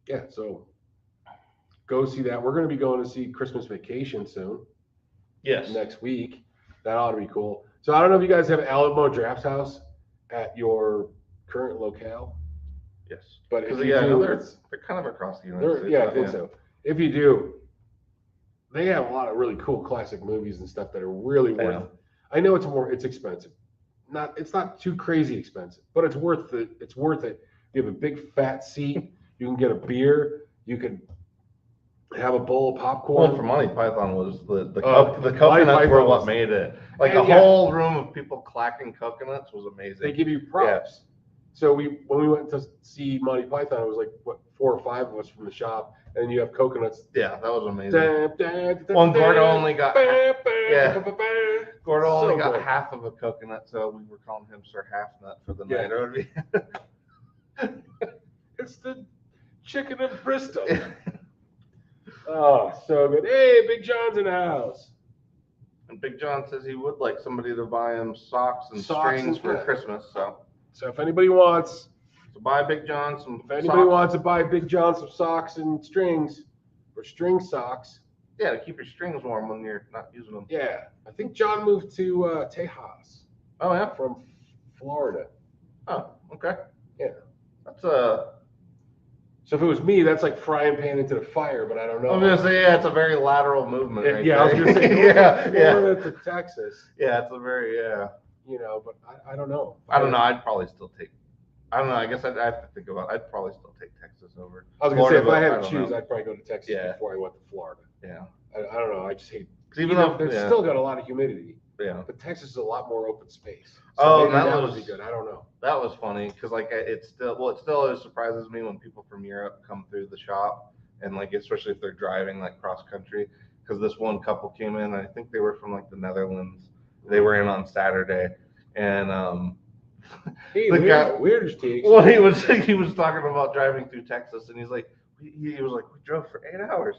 S1: Yeah. So go see that. We're going to be going to see Christmas Vacation soon.
S2: Yes.
S1: Next week. That ought to be cool. So I don't know if you guys have Alamo Draft House at your current locale.
S2: Yes.
S1: But if you
S2: do, they're kind of across the United States.
S1: Yeah, I think so. If you do, they have a lot of really cool classic movies and stuff that are really worth it. I know it's expensive. It's not too crazy expensive, but it's worth it. It's worth it. You have a big fat seat. You can get a beer. You can have a bowl of popcorn.
S2: Well, for Monty Python was the coconuts were what made it. Like a whole room of people clacking coconuts was amazing.
S1: They give you props. Yeah. So when we went to see Monty Python, it was like 4 or 5 of us from the shop, and you have coconuts.
S2: Yeah, that was amazing. Gordo only got half of a coconut, so we were calling him Sir Half Nut for the night.
S1: It's the chicken and Bristol. Oh, so good. Hey, Big John's in the house.
S2: And Big John says he would like somebody to buy him socks and strings for Christmas.
S1: So if anybody wants
S2: to buy Big John some
S1: wants to buy Big John some socks and strings or string socks.
S2: Yeah, to keep your strings warm when you're not using them.
S1: Yeah. I think John moved to Tejas.
S2: Oh, yeah?
S1: From Florida.
S2: Oh, okay.
S1: Yeah.
S2: That's
S1: So if it was me, that's like frying pan into the fire, but I don't know.
S2: I'm gonna say, yeah, it's a very lateral movement. Right
S1: yeah, I was gonna say,
S2: yeah,
S1: Florida to Texas.
S2: Yeah, it's a very
S1: You know, but I don't know.
S2: I don't know. I'd probably still take. I don't know. I guess I'd have to think about. I'd probably still take Texas over.
S1: I was gonna say if I had to choose, I'd probably go to Texas before I went to Florida.
S2: Yeah.
S1: I don't know. I just hate.
S2: Even though
S1: there's still got a lot of humidity.
S2: Yeah.
S1: But Texas is a lot more open space. So that would be good. I don't know.
S2: That was funny because like it still always surprises me when people from Europe come through the shop and like especially if they're driving like cross country because this one couple came in. I think they were from like the Netherlands. They were in on Saturday and
S1: hey, we're just taking.
S2: Well, he was talking about driving through Texas and he's like he was like we drove for 8 hours.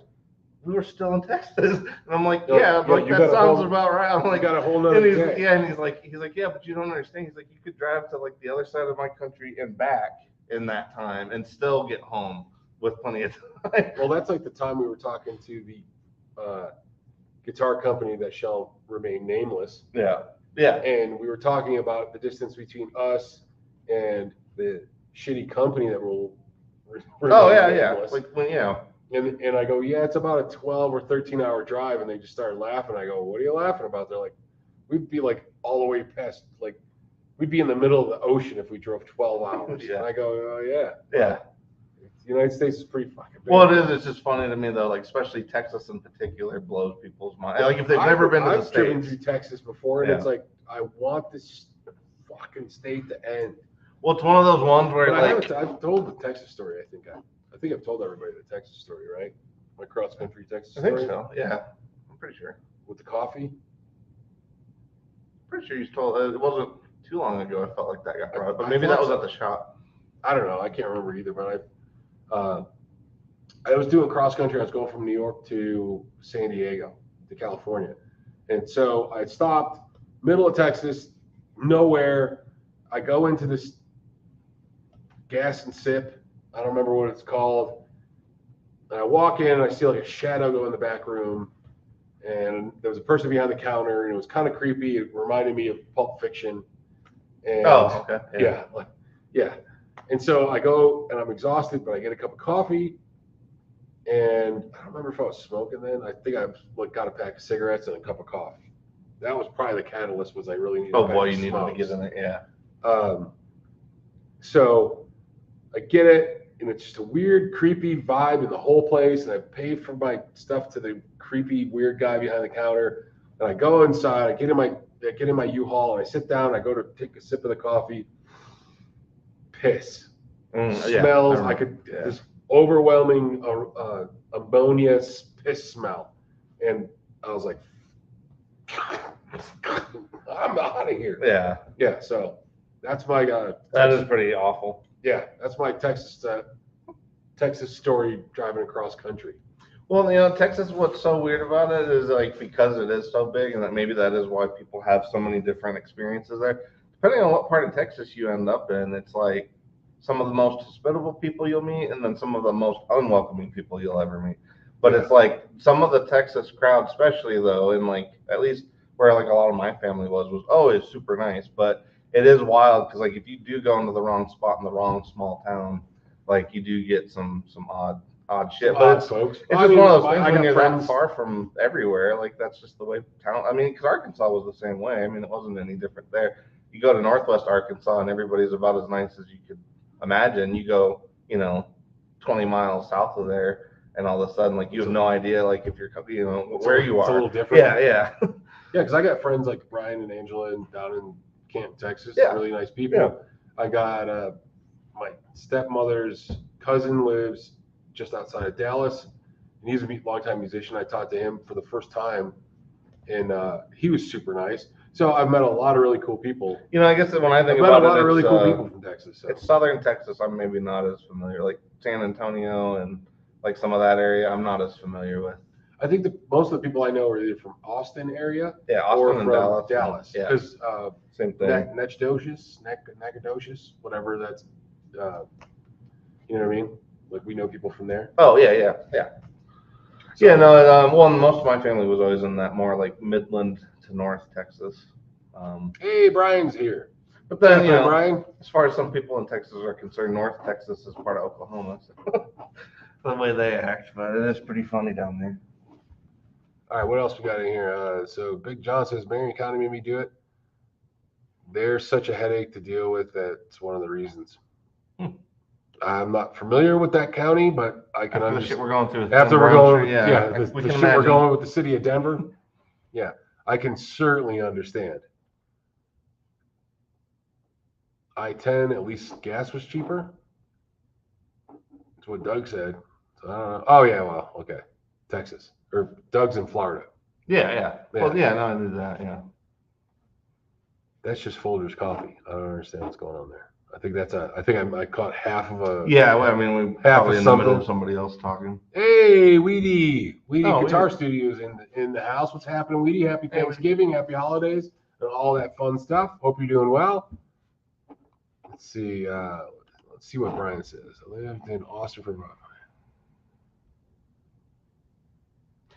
S2: We were still in Texas, and I'm like, yeah, but that sounds about right. I'm like,
S1: got a whole nother day.
S2: And he's like, yeah, but you don't understand. He's like, you could drive to like the other side of my country and back in that time, and still get home with plenty of time.
S1: Well, that's like the time we were talking to the guitar company that shall remain nameless.
S2: Yeah.
S1: And we were talking about the distance between us and the shitty company that will.
S2: Nameless. Like when
S1: And I go, yeah, it's about a 12 or 13-hour drive. And they just started laughing. I go, what are you laughing about? They're like, we'd be like all the way past, like, we'd be in the middle of the ocean if we drove 12 hours.
S2: Yeah.
S1: And I go, oh, yeah.
S2: Yeah.
S1: The United States is pretty fucking big.
S2: Well, it is. It's just funny to me, though, like, especially Texas in particular blows people's mind. Like, if they've never been to the States.
S1: I've driven through Texas before, and it's like, I want this fucking state to end.
S2: Well, it's one of those ones where,
S1: I've told the Texas story, I think I've told everybody the Texas story, right? My cross-country Texas story.
S2: I think so, yeah. I'm pretty sure.
S1: With the coffee?
S2: Pretty sure you told, it wasn't too long ago, I felt like that got brought up, but maybe that was at the shop.
S1: I don't know, I can't remember either, but I was doing cross-country, I was going from New York to San Diego, to California. And so I stopped, middle of Texas, nowhere. I go into this gas and sip, I don't remember what it's called. And I walk in and I see like a shadow go in the back room. And there was a person behind the counter and it was kind of creepy. It reminded me of Pulp Fiction. And
S2: okay.
S1: Yeah. And so I go and I'm exhausted, but I get a cup of coffee. And I don't remember if I was smoking then. I think I got a pack of cigarettes and a cup of coffee. That was probably the catalyst was I really needed
S2: you needed to get in it, yeah.
S1: So I get it. And it's just a weird, creepy vibe in the whole place. And I pay for my stuff to the creepy, weird guy behind the counter. And I go inside. I get in my U-Haul, and I sit down. And I go to take a sip of the coffee. Piss smells. This overwhelming ammonia piss smell, and I was like, I'm out of here. Yeah. So that's my
S2: that is pretty awful.
S1: Yeah, that's my Texas story driving across country.
S2: Well, Texas, what's so weird about it is like because it is so big and that maybe that is why people have so many different experiences there. Depending on what part of Texas you end up in, it's like some of the most hospitable people you'll meet and then some of the most unwelcoming people you'll ever meet. But it's like some of the Texas crowd, especially though, and like at least where like a lot of my family was always super nice. But it is wild because like if you do go into the wrong spot in the wrong small town, like you do get some odd shit. But it's
S1: folks.
S2: It's just one of those things when you're that far from everywhere. Like that's just the way town. I mean, because Arkansas was the same way. I mean, it wasn't any different there. You go to Northwest Arkansas and everybody's about as nice as you could imagine. You go, 20 miles south of there, and all of a sudden, like you have no idea, like if you're, where you are.
S1: It's a little different.
S2: Yeah.
S1: Yeah, because I got friends like Brian and Angela down in Camp, Texas. Yeah. Really nice people. Yeah. I got my stepmother's cousin lives just outside of Dallas, and he's a longtime musician. I talked to him for the first time, and he was super nice. So I've met a lot of really cool people.
S2: I guess when I think about it,
S1: a lot of really cool people from Texas. So.
S2: It's southern Texas. I'm maybe not as familiar, like San Antonio and like some of that area. I'm not as familiar with.
S1: I think most of the people I know are either from Austin area,
S2: Austin and
S1: from Dallas.
S2: Yeah,
S1: because
S2: same thing.
S1: Nacogdoches, whatever that's, you know what I mean? Like we know people from there.
S2: Oh yeah. So, yeah, no. Well, most of my family was always in that more like Midland to North Texas.
S1: Hey, Brian's here.
S2: But then, you know,
S1: Brian?
S2: as far as some people in Texas are concerned, North Texas is part of Oklahoma. So the way they act, but it is pretty funny down there.
S1: All right, what else we got in here? So Big John says, Marion County made me do it. They're such a headache to deal with that it's one of the reasons. I'm not familiar with that county, but I can understand.
S2: The shit we're going through.
S1: After we're going,
S2: we
S1: the
S2: can
S1: shit
S2: imagine.
S1: we're going with the city of Denver. Yeah, I can certainly understand. I-10, at least gas was cheaper. That's what Doug said. So I don't know. Oh yeah, well, okay, Texas or Doug's in Florida.
S2: Yeah. Well, yeah, no, I did that. Yeah.
S1: That's just Folger's coffee. I don't understand what's going on there. I think that's I think I caught half of a.
S2: Yeah, well, I mean, we probably in the middle of somebody else talking.
S1: Hey, Weedy Guitar Studios in the house. What's happening, Weedy? Happy Thanksgiving, happy holidays, and all that fun stuff. Hope you're doing well. Let's see what Brian says. I lived in Austin for.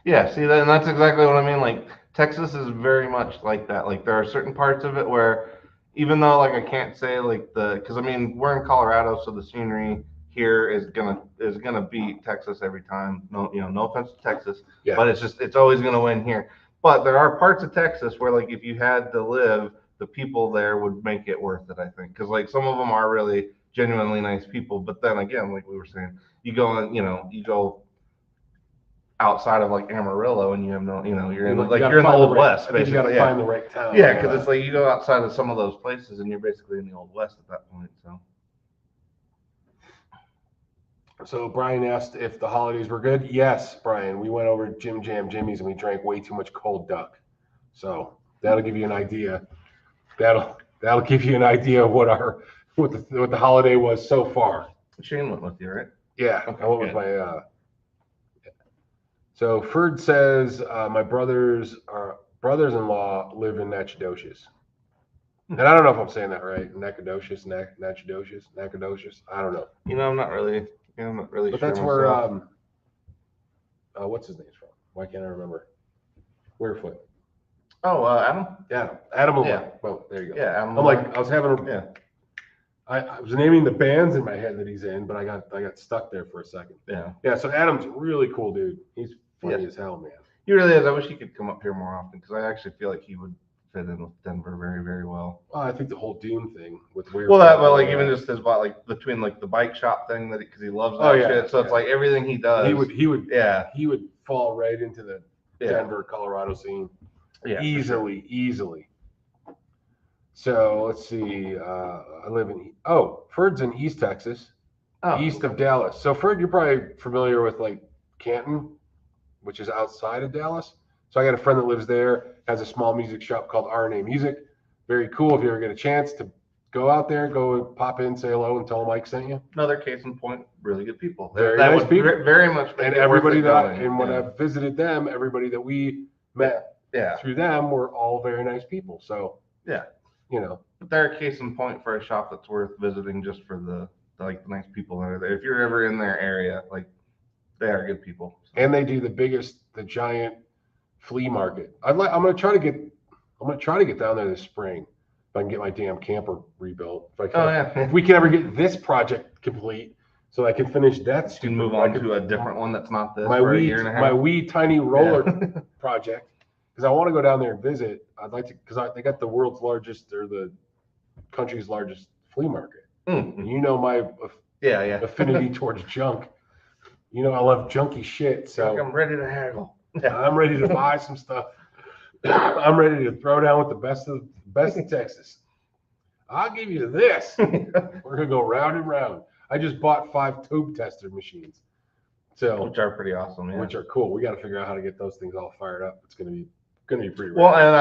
S2: Yeah, see, that's exactly what I mean. Like, Texas is very much like that. Like, there are certain parts of it where, even though, like, I can't say, like, because, I mean, we're in Colorado, so the scenery here is gonna beat Texas every time. No, no offense to Texas, but it's always gonna win here. But there are parts of Texas where, like, if you had to live, the people there would make it worth it, I think. Because, like, some of them are really genuinely nice people. But then, again, like we were saying, you go outside of like Amarillo, and you have no, you're in the Old West, basically.
S1: You got to find the right town.
S2: Yeah, because it's like you go outside of some of those places, and you're basically in the Old West at that point.
S1: So Brian asked if the holidays were good. Yes, Brian, we went over to Jim Jam Jimmy's and we drank way too much cold duck. So that'll give you an idea. That'll give you an idea of what the holiday was so far.
S2: Shane went with you, right?
S1: Yeah, okay, I went with my. So Ferd says my brothers-in-law live in Nacogdoches, and I don't know if I'm saying that right. Nacogdoches. I don't know.
S2: I'm not really.
S1: But
S2: sure
S1: that's
S2: myself.
S1: Where what's his name from? Why can't I remember? Warefoot.
S2: Oh, Adam.
S1: Yeah, Adam.
S2: Yeah.
S1: Well, there you go.
S2: Yeah, Adam.
S1: I'm like, I was having. Yeah. I was naming the bands in my head that he's in, but I got stuck there for a second.
S2: Yeah.
S1: Yeah. So Adam's a really cool dude. He's funny as hell, man.
S2: He really is. I wish he could come up here more often because I actually feel like he would fit in with Denver very, very well.
S1: Well, I think the whole Doom thing with weird.
S2: Even just his like between like the bike shop thing because he loves that shit. So it's like everything he does.
S1: He would fall right into the Denver, Colorado scene. Yeah, easily. So let's see. I live in Ferd's in East Texas, east of Dallas. So Ferd, you're probably familiar with like Canton, which is outside of Dallas. So I got a friend that lives there, has a small music shop called RNA Music. Very cool. If you ever get a chance to go out there, go pop in, say hello, and tell them Mike sent you.
S2: Another case in point, really good people.
S1: Very nice people.
S2: Very much.
S1: And everybody when I visited them, everybody that we met through them were all very nice people. So
S2: But they're a case in point for a shop that's worth visiting just for the nice people that are there. If you're ever in their area, like they are good people. So.
S1: And they do the giant flea market. I'm gonna try to get down there this spring if I can get my damn camper rebuilt. If we can ever get this project complete, so I can finish that.
S2: You can move on to a different one that's not this.
S1: For a year and a half. My wee tiny roller project. Because I want to go down there and visit. I'd like to, because they got the world's largest or the country's largest flea market. And my affinity towards junk. I love junky shit. So
S2: I'm ready to haggle.
S1: I'm ready to buy some stuff. I'm ready to throw down with the best of Texas. I'll give you this. We're gonna go round and round. I just bought 5 tube tester machines.
S2: Which are pretty awesome. Yeah.
S1: Which are cool. We got to figure out how to get those things all fired up. It's gonna be pretty rad.
S2: Well, and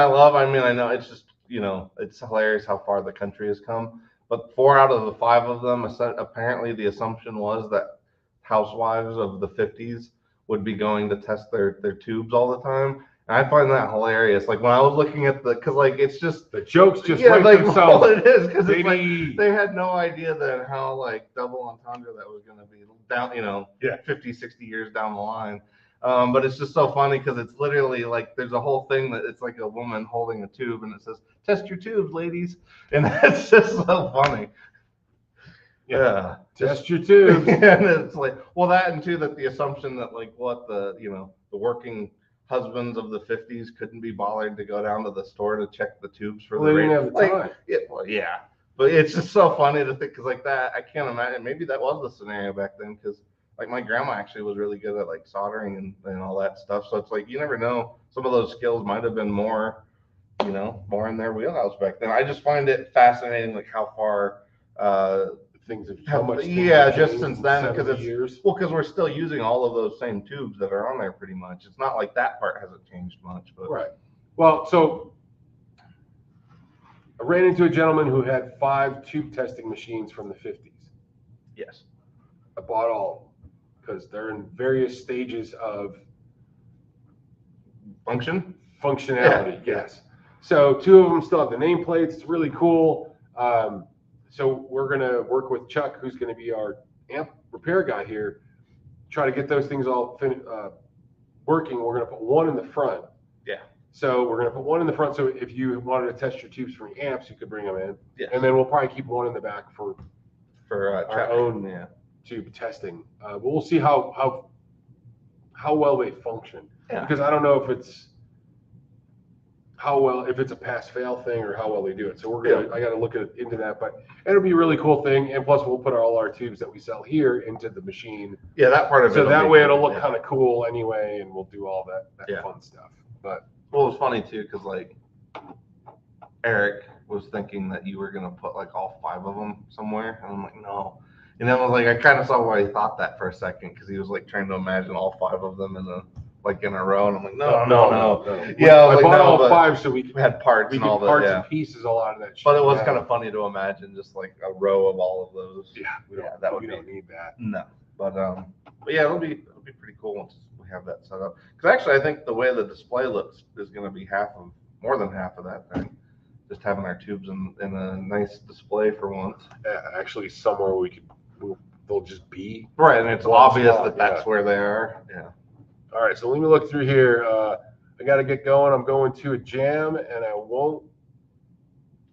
S2: I know it's just, it's hilarious how far the country has come. But 4 out of the 5 of them, apparently the assumption was that housewives of the 50s would be going to test their tubes all the time. And I find that hilarious. Like when I was looking at because it's just
S1: the jokes just write themselves.
S2: Well, it is because it's like they had no idea that how like double entendre that was going to be down, 50, 60 years down the line. But it's just so funny because it's literally like there's a whole thing that it's like a woman holding a tube and it says, "Test your tubes, ladies," and it's just so funny. Yeah,
S1: test your tubes.
S2: And it's like, well, that and too that the assumption that like what the the working husbands of the 50s couldn't be bothered to go down to the store to check the tubes for
S1: Well,
S2: the
S1: they didn't
S2: rate.
S1: have the time.
S2: Yeah, but it's just so funny to think because like that, I can't imagine. Maybe that was the scenario back then because like my grandma actually was really good at like soldering and all that stuff. So it's like you never know. Some of those skills might have been more, more in their wheelhouse back then. I just find it fascinating like how far
S1: things have how much
S2: just since then because it's
S1: years.
S2: Well, because we're still using all of those same tubes that are on there pretty much. It's not like that part hasn't changed much, but
S1: right. Well, so I ran into a gentleman who had 5 tube testing machines from the 50s.
S2: Yes,
S1: I bought all because they're in various stages of functionality. Yes. So 2 of them still have the nameplates. It's really cool. So we're going to work with Chuck, who's going to be our amp repair guy here, try to get those things all working. We're going to put one in the front.
S2: Yeah.
S1: So we're going to put one in the front. So if you wanted to test your tubes for your amps, you could bring them in.
S2: Yes.
S1: And then we'll probably keep one in the back for our own tube testing. But we'll see how well they function.
S2: Yeah.
S1: Because I don't know if it's if it's a pass-fail thing or how well they do it. So I got to look into that, but it'll be a really cool thing. And plus, we'll put all our tubes that we sell here into the machine.
S2: Yeah, that part of it.
S1: So that way, it'll look kind of cool anyway, and we'll do all that fun stuff. But
S2: well, it was funny too because like Eric was thinking that you were gonna put like all 5 of them somewhere, and I'm like, no. And then I was like, I kind of saw why he thought that for a second because he was like trying to imagine all 5 of them in a row, and I'm like, no. Yeah,
S1: I bought all 5 so we
S2: had parts
S1: and
S2: all
S1: parts and pieces, a lot of that shit.
S2: But it was kind of funny to imagine just like a row of all of those.
S1: Yeah, we don't need that.
S2: No, but yeah, it'll be pretty cool once we have that set up. Because actually, I think the way the display looks is going to be more than half of that thing. Just having our tubes in a nice display for once.
S1: Yeah, actually, somewhere they'll just be
S2: right, and it's obvious that that's where they are. Yeah.
S1: All right, so let me look through here. I got to get going. I'm going to a jam, and I won't.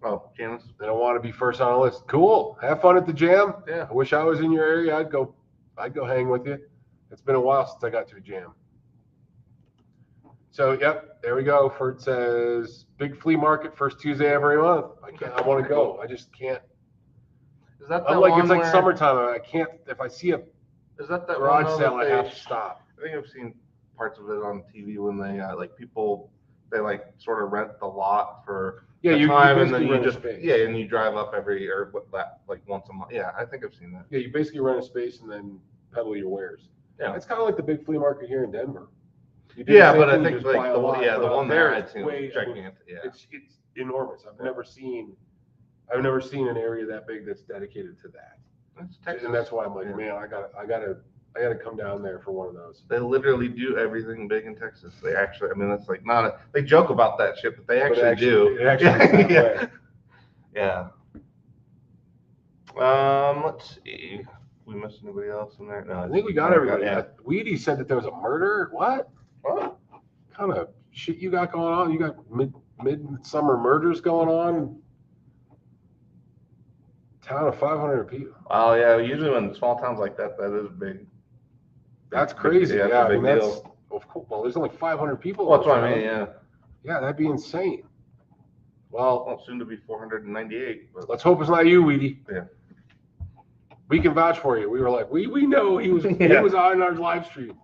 S2: Oh, Janice.
S1: And I want to be first on the list. Cool. Have fun at the jam.
S2: Yeah.
S1: I wish I was in your area. I'd go hang with you. It's been a while since I got to a jam. So, yep, there we go. Ferd says big flea market first Tuesday every month. I want to go. I just can't.
S2: Is that
S1: it's like summertime. I can't. If I see a garage sale, I have to stop.
S2: I think I've seen parts of it on TV when they they like sort of rent the lot for time, and then you just and you drive up like once a month. Yeah, I think I've seen that.
S1: Yeah, you basically rent a space and then peddle your wares.
S2: Yeah,
S1: it's kind of like the big flea market here in Denver.
S2: Yeah, but I think like the one there I'd seen was gigantic. Yeah,
S1: it's enormous. I've never seen an area that big that's dedicated to that.
S2: That's Texas.
S1: And that's why I'm like, man, I gotta come down there for one of those.
S2: They literally do everything big in Texas. They actually, I mean, that's like they joke about that shit, but they actually do.
S1: It actually
S2: yeah. Let's see. We missed anybody else in there? No,
S1: I think we got everybody. Yeah. Weedy said that there was a murder. What kind of shit you got going on? You got mid-summer murders going on? Town of 500 people.
S2: Oh yeah, usually in small towns like that is big.
S1: That's crazy.
S2: Yeah,
S1: I mean, well, there's only 500 people.
S2: Well, that's what I mean. Yeah.
S1: Yeah, that'd be insane. Well,
S2: soon to be 498. But...
S1: let's hope it's not you, Weedy.
S2: Yeah.
S1: We can vouch for you. We were like, we know he was he was on our live stream.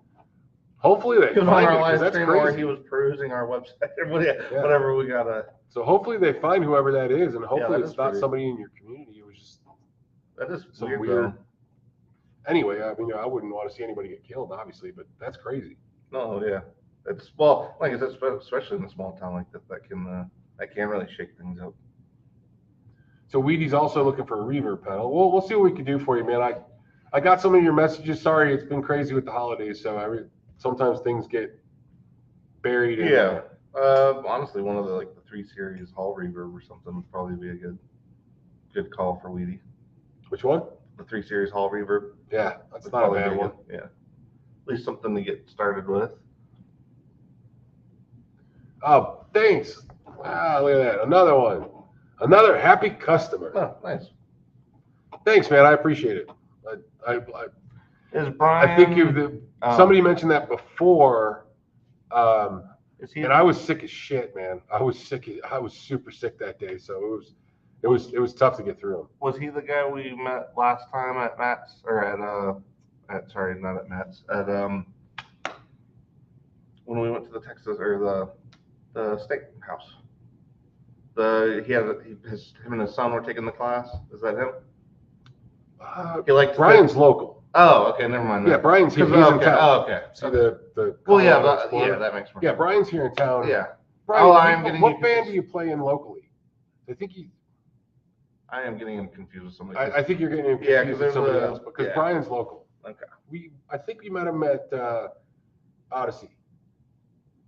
S1: Hopefully they find
S2: our live stream, or he was perusing our website. Whatever we gotta.
S1: So hopefully they find whoever that is, and hopefully it's not somebody in your community. It was just
S2: that is
S1: some weird. Anyway, I mean, I wouldn't want to see anybody get killed, obviously, but that's crazy.
S2: No, yeah, it's like I said, especially in a small town like that can really shake things up.
S1: So Weedy's also looking for a reverb pedal. We'll see what we can do for you, man. I got some of your messages. Sorry, it's been crazy with the holidays, so sometimes things get buried.
S2: Yeah. Honestly, one of the 3 Series Hall reverb or something would probably be a good call for Weedy.
S1: Which one?
S2: The 3 Series Hall reverb.
S1: Yeah, that's not a bad one.
S2: Yeah. least something to get started with.
S1: Oh, thanks. Wow, look at that. Another one. Another happy customer.
S2: Oh, nice.
S1: Thanks, man. I appreciate it.
S2: Is Brian?
S1: I think somebody mentioned that before.
S2: Is he?
S1: And I was sick as shit, man. I was super sick that day, so it was tough to get through him.
S2: Was he the guy we met last time at Matt's or sorry, not at Matt's, at when we went to the Texas or the steak house? Him and his son were taking the class. Is that him? He liked
S1: Brian's local.
S2: Oh, okay, never mind.
S1: Yeah, Brian's here. He's
S2: okay.
S1: in town.
S2: Oh, okay.
S1: See the.
S2: Well, yeah, that makes more sense.
S1: Yeah, Brian's here in town.
S2: Yeah.
S1: Brian, what band do you play in locally?
S2: I am getting him confused with somebody.
S1: I think you're getting him confused with somebody else because Brian's local.
S2: Okay.
S1: I think we met him at Odyssey.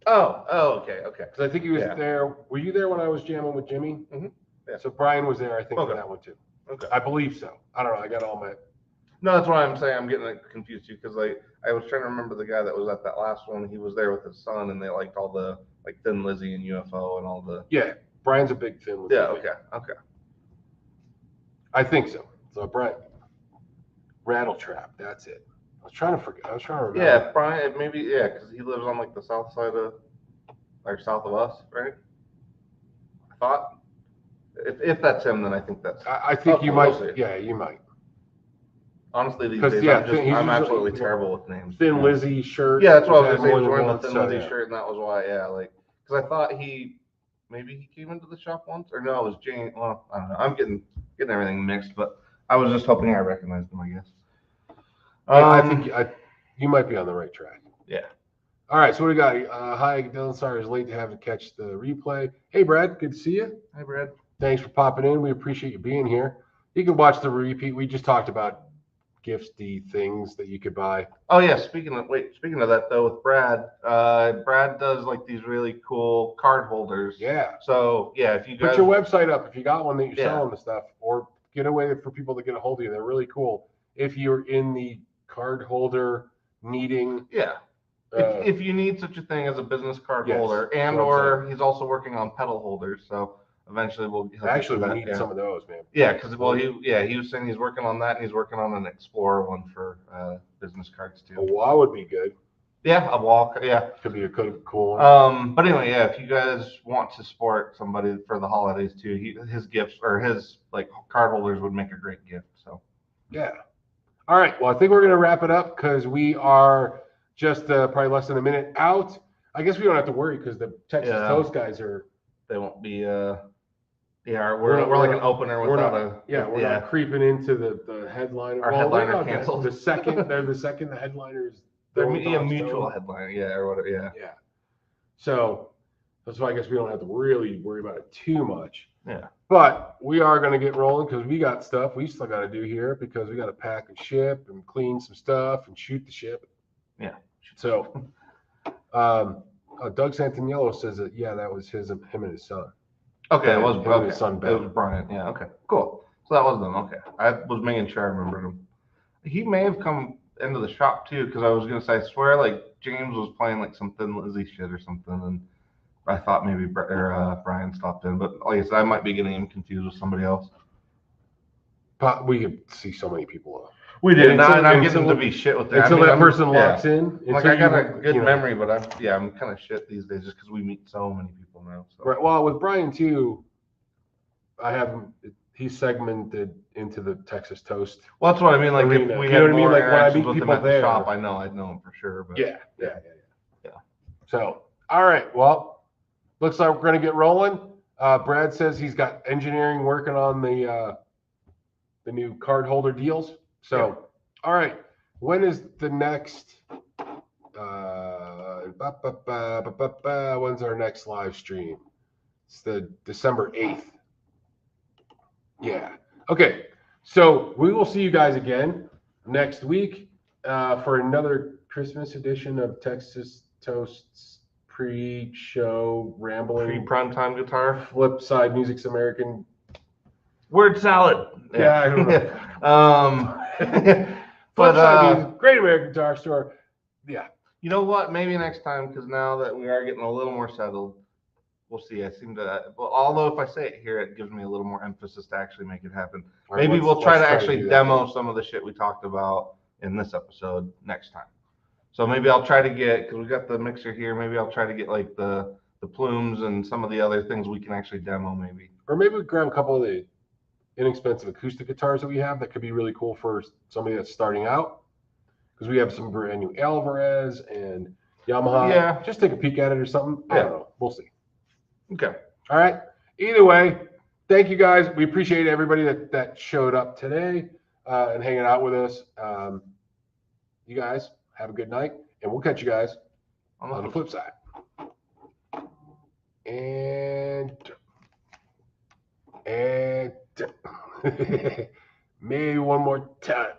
S2: Oh, okay.
S1: Because I think he was there. Were you there when I was jamming with Jimmy?
S2: Mm-hmm. Yeah.
S1: So Brian was there, I think, for that one too.
S2: Okay.
S1: I believe so. I don't know. I got all my.
S2: No, that's why I'm saying I'm getting confused too, because I was trying to remember the guy that was at that last one. He was there with his son, and they liked all the Thin Lizzy and UFO and all the.
S1: Yeah, Brian's a big Thin Lizzy.
S2: Yeah. Okay.
S1: I think so. So Brian, Rattle Trap. That's it. I was trying to remember.
S2: Yeah, Brian. Maybe because he lives on the south side of, south of us, right? I thought. If that's him, then I think that's.
S1: I think you might. We'll yeah, you might.
S2: Honestly, these days I'm absolutely terrible with names.
S1: Thin Lizzy shirt.
S2: Yeah, that's what I was going to say. He was wearing the Thin Lizzy shirt, and that was why. Yeah, because I thought maybe he came into the shop once, or no, it was Jane. Well, I don't know. I'm getting everything mixed, but I was just hoping I recognized him, I guess.
S1: I think you might be on the right track.
S2: Yeah.
S1: All right, so what do we got? Hi, Ike and Dylan. Sorry I was late to have to catch the replay. Hey, Brad. Good to see you.
S2: Hi, Brad.
S1: Thanks for popping in. We appreciate you being here. You can watch the repeat. We just talked about gifty things that you could buy.
S2: Oh yeah, speaking of that though, with Brad does these really cool card holders.
S1: Yeah.
S2: So yeah, if you guys
S1: put your website up, if you got one that you're selling the stuff, or get a way for people to get a hold of you. They're really cool. If you're in the card holder needing.
S2: Yeah. If you need such a thing as a business card holder, and or he's also working on pedal holders, so eventually we
S1: need some of those, man.
S2: Yeah, because he was saying he's working on that, and he's working on an Explorer one for business cards too.
S1: A wall would be good.
S2: Yeah, a wall. Yeah,
S1: could be a cool one.
S2: But anyway, yeah, if you guys want to support somebody for the holidays too, his gifts or his card holders would make a great gift. So
S1: yeah. All right. Well, I think we're gonna wrap it up because we are just probably less than a minute out. I guess we don't have to worry because the Texas Toast guys
S2: they won't be. We're like an opener without
S1: we're not creeping into the headliner.
S2: Our headliner canceled.
S1: The second the headliners.
S2: They're a mutual headliner, or whatever. Yeah.
S1: So that's why I guess we don't have to really worry about it too much.
S2: Yeah.
S1: But we are going to get rolling because we got stuff we still got to do here because we got to pack and ship and clean some stuff and shoot the ship.
S2: Yeah.
S1: So, Doug Santaniello says that that was him and his son.
S2: Okay, it was
S1: his son Ben.
S2: It was Brian. Yeah. Okay. Cool. So that was them. Okay. I was making sure I remembered him. He may have come into the shop too because I was gonna say I swear James was playing some Thin Lizzy shit or something, and I thought maybe Brian stopped in, but like I said, I might be getting him confused with somebody else.
S1: But we could see so many people.
S2: We did, and I'm getting to be shit with that.
S1: Until that person locks in.
S2: I got a good memory, but I'm kind of shit these days just because we meet so many people now. So.
S1: Right. Well, with Brian too, I have him. He's segmented into the Texas Toast.
S2: Well, that's what I mean. If we had more interactions with him at the shop, I'd know him for sure. But
S1: yeah. So, all right. Well, looks like we're going to get rolling. Brad says he's got engineering working on the new card holder deals. So, all right. When is the next? When's our next live stream? It's the December 8th. Yeah. Okay. So we will see you guys again next week for another Christmas edition of Texas Toast's pre-show rambling.
S2: Pre-primetime guitar.
S1: Flipside Music's American.
S2: Word salad.
S1: Yeah, I don't know. Flipside Music, Great American Guitar Store. Yeah.
S2: You know what? Maybe next time, because now that we are getting a little more settled, we'll see. I seem to, well, although if I say it here, it gives me a little more emphasis to actually make it happen.
S1: All right,
S2: Maybe we'll try to
S1: do
S2: actually
S1: that
S2: demo
S1: then.
S2: some of the shit we talked about in this episode next time. So maybe I'll try to get, because we got the mixer here, maybe I'll try to get like the plumes and some of the other things we can actually demo maybe.
S1: Or maybe we grab a couple of the inexpensive acoustic guitars that we have that could be really cool for somebody that's starting out. Because we have some brand new Alvarez and Yamaha.
S2: Yeah.
S1: Just take a peek at it or something. I don't know. We'll see.
S2: Okay.
S1: All right. Either way, thank you guys. We appreciate everybody that showed up today and hanging out with us. You guys have a good night, and we'll catch you guys on the flip side. And maybe one more time.